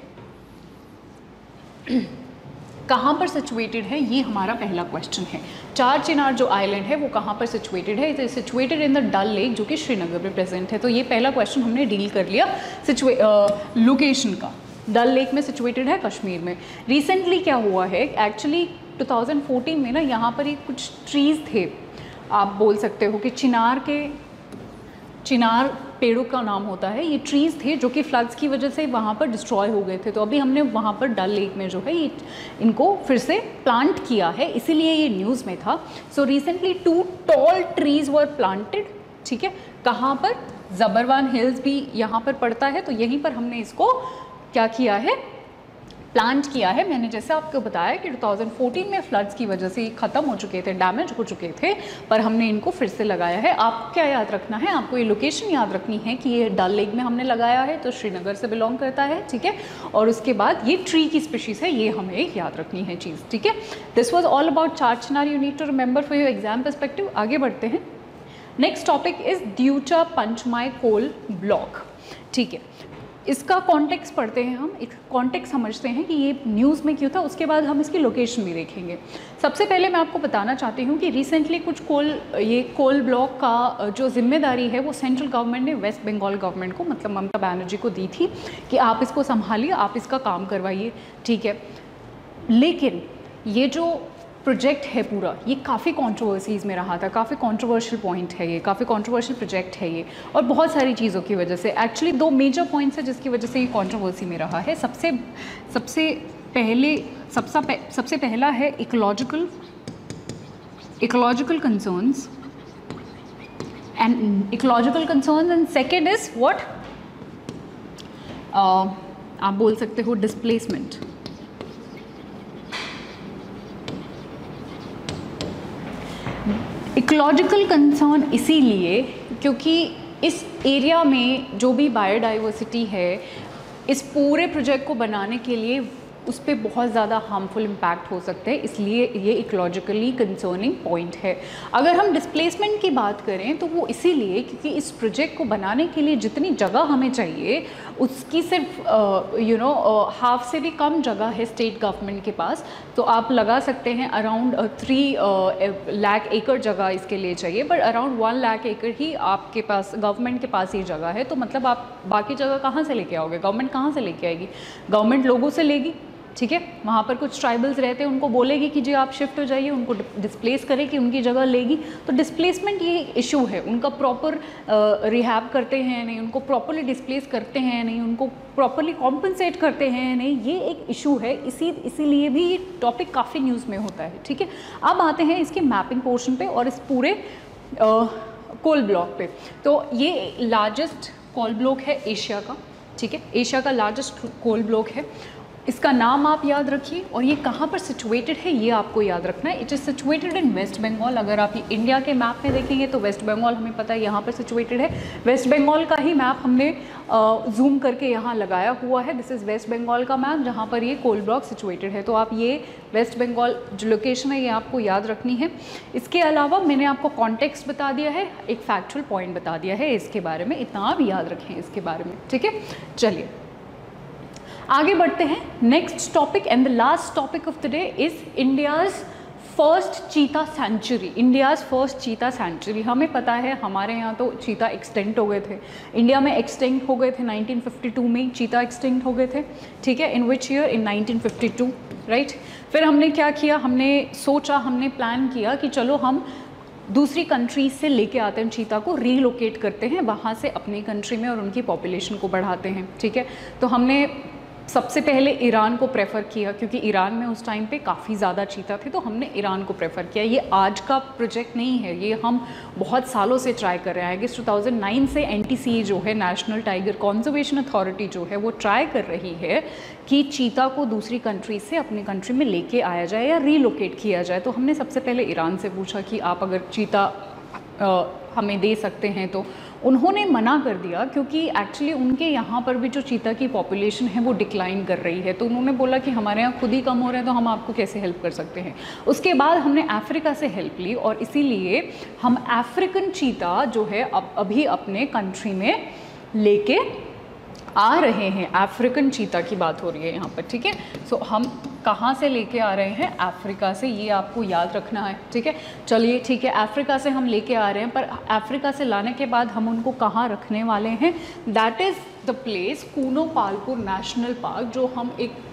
कहाँ पर सिचुएटेड है, ये हमारा पहला क्वेश्चन है। चार चिनार जो आइलैंड है वो कहाँ पर सिचुएटेड है? It is situated in the Dal lake, जो कि श्रीनगर में प्रेजेंट है। तो ये पहला क्वेश्चन हमने डील कर लिया लोकेशन का। डल लेक में सिचुएटेड है, कश्मीर में। रिसेंटली क्या हुआ है, एक्चुअली 2014 में ना यहाँ पर एक कुछ ट्रीज़ थे, आप बोल सकते हो कि चिनार पेड़ों का नाम होता है। ये ट्रीज़ थे जो कि फ्लड्स की वजह से वहाँ पर डिस्ट्रॉय हो गए थे। तो अभी हमने वहाँ पर डल लेक में जो है ये इनको फिर से प्लांट किया है, इसीलिए ये न्यूज़ में था। सो रिसेंटली 2 टॉल ट्रीज़ वर प्लांटेड। ठीक है, कहाँ पर? ज़बरवान हिल्स भी यहाँ पर पड़ता है, तो यहीं पर हमने इसको क्या किया है, प्लांट किया है। मैंने जैसे आपको बताया कि 2014 में फ्लड्स की वजह से ख़त्म हो चुके थे, डैमेज हो चुके थे, पर हमने इनको फिर से लगाया है। आपको क्या याद रखना है, आपको ये लोकेशन याद रखनी है कि ये डल लेक में हमने लगाया है, तो श्रीनगर से बिलोंग करता है। ठीक है, और उसके बाद ये ट्री की स्पीशीज़ है, ये हमें याद रखनी है चीज़। ठीक है, this was all about Char Chinar, you need to remember for your exam perspective. आगे बढ़ते हैं। Next topic is Deocha Pachami coal block. ठीक है, इसका कॉन्टेक्स्ट पढ़ते हैं हम, एक कॉन्टेक्स्ट समझते हैं कि ये न्यूज़ में क्यों था, उसके बाद हम इसकी लोकेशन भी देखेंगे। सबसे पहले मैं आपको बताना चाहती हूँ कि रिसेंटली कुछ कोल ब्लॉक का जो जिम्मेदारी है वो सेंट्रल गवर्नमेंट ने वेस्ट बंगाल गवर्नमेंट को, मतलब ममता बनर्जी को दी थी कि आप इसको संभालिए, आप इसका काम करवाइए। ठीक है, लेकिन ये जो प्रोजेक्ट है पूरा, ये काफ़ी कंट्रोवर्सीज़ में रहा था, काफ़ी कंट्रोवर्शियल पॉइंट है ये, काफ़ी कंट्रोवर्शियल प्रोजेक्ट है ये, और बहुत सारी चीज़ों की वजह से। एक्चुअली 2 मेजर पॉइंट्स है जिसकी वजह से ये कंट्रोवर्सी में रहा है। सबसे पहला है ecological concerns and second is what, आप बोल सकते हो डिस्प्लेसमेंट। इकोलॉजिकल कंसर्न इसीलिए क्योंकि इस एरिया में जो भी बायोडाइवर्सिटी है, इस पूरे प्रोजेक्ट को बनाने के लिए उस पर बहुत ज़्यादा हार्मफुल इम्पैक्ट हो सकते हैं, इसलिए ये इकोलॉजिकली कंसर्निंग पॉइंट है। अगर हम डिस्प्लेसमेंट की बात करें तो वो इसीलिए क्योंकि इस प्रोजेक्ट को बनाने के लिए जितनी जगह हमें चाहिए उसकी सिर्फ हाफ से भी कम जगह है स्टेट गवर्नमेंट के पास। तो आप लगा सकते हैं अराउंड 3 लाख एकड़ जगह इसके लिए चाहिए, पर अराउंड 1 लाख एकड़ ही आपके पास, गवर्नमेंट के पास ही जगह है। तो मतलब आप बाकी जगह कहाँ से लेके आओगे? गवर्नमेंट कहाँ से लेके आएगी? गवर्नमेंट लोगों से लेगी। ठीक है, वहाँ पर कुछ ट्राइबल्स रहते हैं, उनको बोलेगी कि जी आप शिफ्ट हो जाइए, उनको डिस्प्लेस करें कि उनकी जगह लेगी। तो डिस्प्लेसमेंट ये इशू है, उनका प्रॉपर रिहैब करते हैं नहीं, उनको प्रॉपरली डिस्प्लेस करते हैं नहीं, उनको प्रॉपरली कॉम्पनसेट करते हैं नहीं, ये एक इशू है। इसीलिए भी ये टॉपिक काफ़ी न्यूज़ में होता है। ठीक है, अब आते हैं इसके मैपिंग पोर्शन पे और इस पूरे कोल ब्लॉक पे। तो ये लार्जेस्ट कोल ब्लॉक है एशिया का। ठीक है, एशिया का लार्जेस्ट कोल ब्लॉक है। इसका नाम आप याद रखिए, और ये कहाँ पर सिचुएटेड है ये आपको याद रखना है। It is situated in West Bengal. अगर आप इंडिया के मैप में देखेंगे तो वेस्ट बंगाल हमें पता है यहाँ पर सिचुएटेड है। वेस्ट बंगाल का ही मैप हमने जूम करके यहाँ लगाया हुआ है। दिस इज़ वेस्ट बंगाल का मैप जहाँ पर ये कोल ब्लॉक सिचुएटेड है। तो आप ये वेस्ट बंगाल जो लोकेशन है ये आपको याद रखनी है। इसके अलावा मैंने आपको कॉन्टेक्स्ट बता दिया है, एक फैक्चुअल पॉइंट बता दिया है इसके बारे में, इतना भी याद रखें इसके बारे में। ठीक है, चलिए आगे बढ़ते हैं। Next topic and the last topic of the day is India's first चीता सेंचुरी। इंडियाज़ फर्स्ट चीता सेंचुरी। हमें पता है हमारे यहाँ तो चीता एक्सटेंट हो गए थे, इंडिया में एक्सटेंट हो गए थे 1952 में चीता एक्सटेंट हो गए थे। ठीक है, इन विच ईयर? In 1952, right. फिर हमने क्या किया, हमने सोचा, हमने प्लान किया कि चलो हम दूसरी कंट्रीज से लेके आते हैं चीता को, रीलोकेट करते हैं वहाँ से अपनी कंट्री में और उनकी पॉपुलेशन को बढ़ाते हैं। ठीक है, तो हमने सबसे पहले ईरान को प्रेफर किया क्योंकि ईरान में उस टाइम पे काफ़ी ज़्यादा चीता थे, तो हमने ईरान को प्रेफर किया। ये आज का प्रोजेक्ट नहीं है, ये हम बहुत सालों से ट्राई कर रहे हैं। आई गेस 2009 से NTCA जो है, नेशनल टाइगर कंजर्वेशन अथॉरिटी जो है, वो ट्राई कर रही है कि चीता को दूसरी कंट्री से अपनी कंट्री में लेके आया जाए या रीलोकेट किया जाए। तो हमने सबसे पहले ईरान से पूछा कि आप अगर चीता हमें दे सकते हैं तो उन्होंने मना कर दिया क्योंकि एक्चुअली उनके यहाँ पर भी जो चीता की पॉपुलेशन है वो डिक्लाइन कर रही है। तो उन्होंने बोला कि हमारे यहाँ खुद ही कम हो रहा है तो हम आपको कैसे हेल्प कर सकते हैं। उसके बाद हमने अफ्रीका से हेल्प ली और इसीलिए हम अफ्रीकन चीता जो है अभी अपने कंट्री में लेके आ रहे हैं। अफ्रीकन चीता की बात हो रही है यहाँ पर, ठीक है। सो हम कहाँ से लेके आ रहे हैं? अफ्रीका से, ये आपको याद रखना है, ठीक है। चलिए ठीक है, अफ्रीका से हम लेके आ रहे हैं, पर अफ्रीका से लाने के बाद हम उनको कहाँ रखने वाले हैं? That is the place Kuno Palpur national park, जो हम एक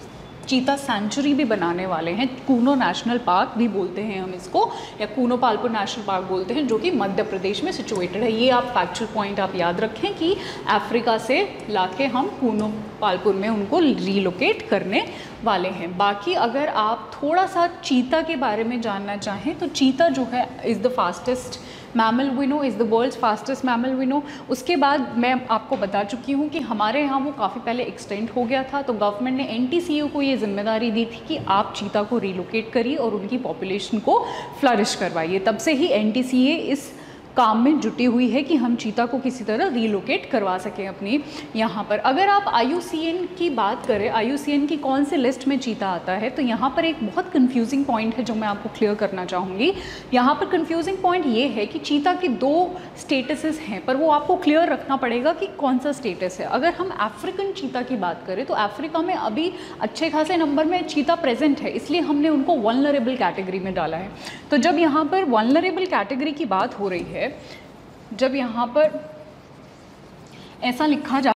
चीता सेंचुरी भी बनाने वाले हैं। कूनो नेशनल पार्क भी बोलते हैं हम इसको, या कूनो पालपुर नेशनल पार्क बोलते हैं, जो कि मध्य प्रदेश में सिचुएटेड है। ये आप फैक्चुअल पॉइंट आप याद रखें कि अफ्रीका से लाके हम कूनो पालपुर में उनको रीलोकेट करने वाले हैं। बाकी अगर आप थोड़ा सा चीता के बारे में जानना चाहें तो चीता जो है is the fastest mammal we know, is the world's fastest mammal we know. उसके बाद मैं आपको बता चुकी हूँ कि हमारे यहाँ वो काफ़ी पहले एक्सटेंड हो गया था, तो गवर्नमेंट ने NTCU को ये जिम्मेदारी दी थी कि आप चीता को रिलोकेट करिए और उनकी पॉपुलेशन को फ्लरिश करवाइए। तब से ही NTCA इस काम में जुटी हुई है कि हम चीता को किसी तरह रीलोकेट करवा सकें अपनी यहाँ पर। अगर आप IUCN की बात करें, IUCN की कौन से लिस्ट में चीता आता है, तो यहाँ पर एक बहुत कंफ्यूजिंग पॉइंट है जो मैं आपको क्लियर करना चाहूँगी। यहाँ पर कंफ्यूजिंग पॉइंट ये है कि चीता की 2 स्टेटसेस हैं, पर वो आपको क्लियर रखना पड़ेगा कि कौन सा स्टेटस है। अगर हम अफ्रीकन चीता की बात करें तो अफ्रीका में अभी अच्छे खासे नंबर में चीता प्रेजेंट है, इसलिए हमने उनको वल्नरेबल कैटेगरी में डाला है। तो जब यहाँ पर वल्नरेबल कैटेगरी की बात हो रही है, जब यहाँ पर ऐसा लिखा जा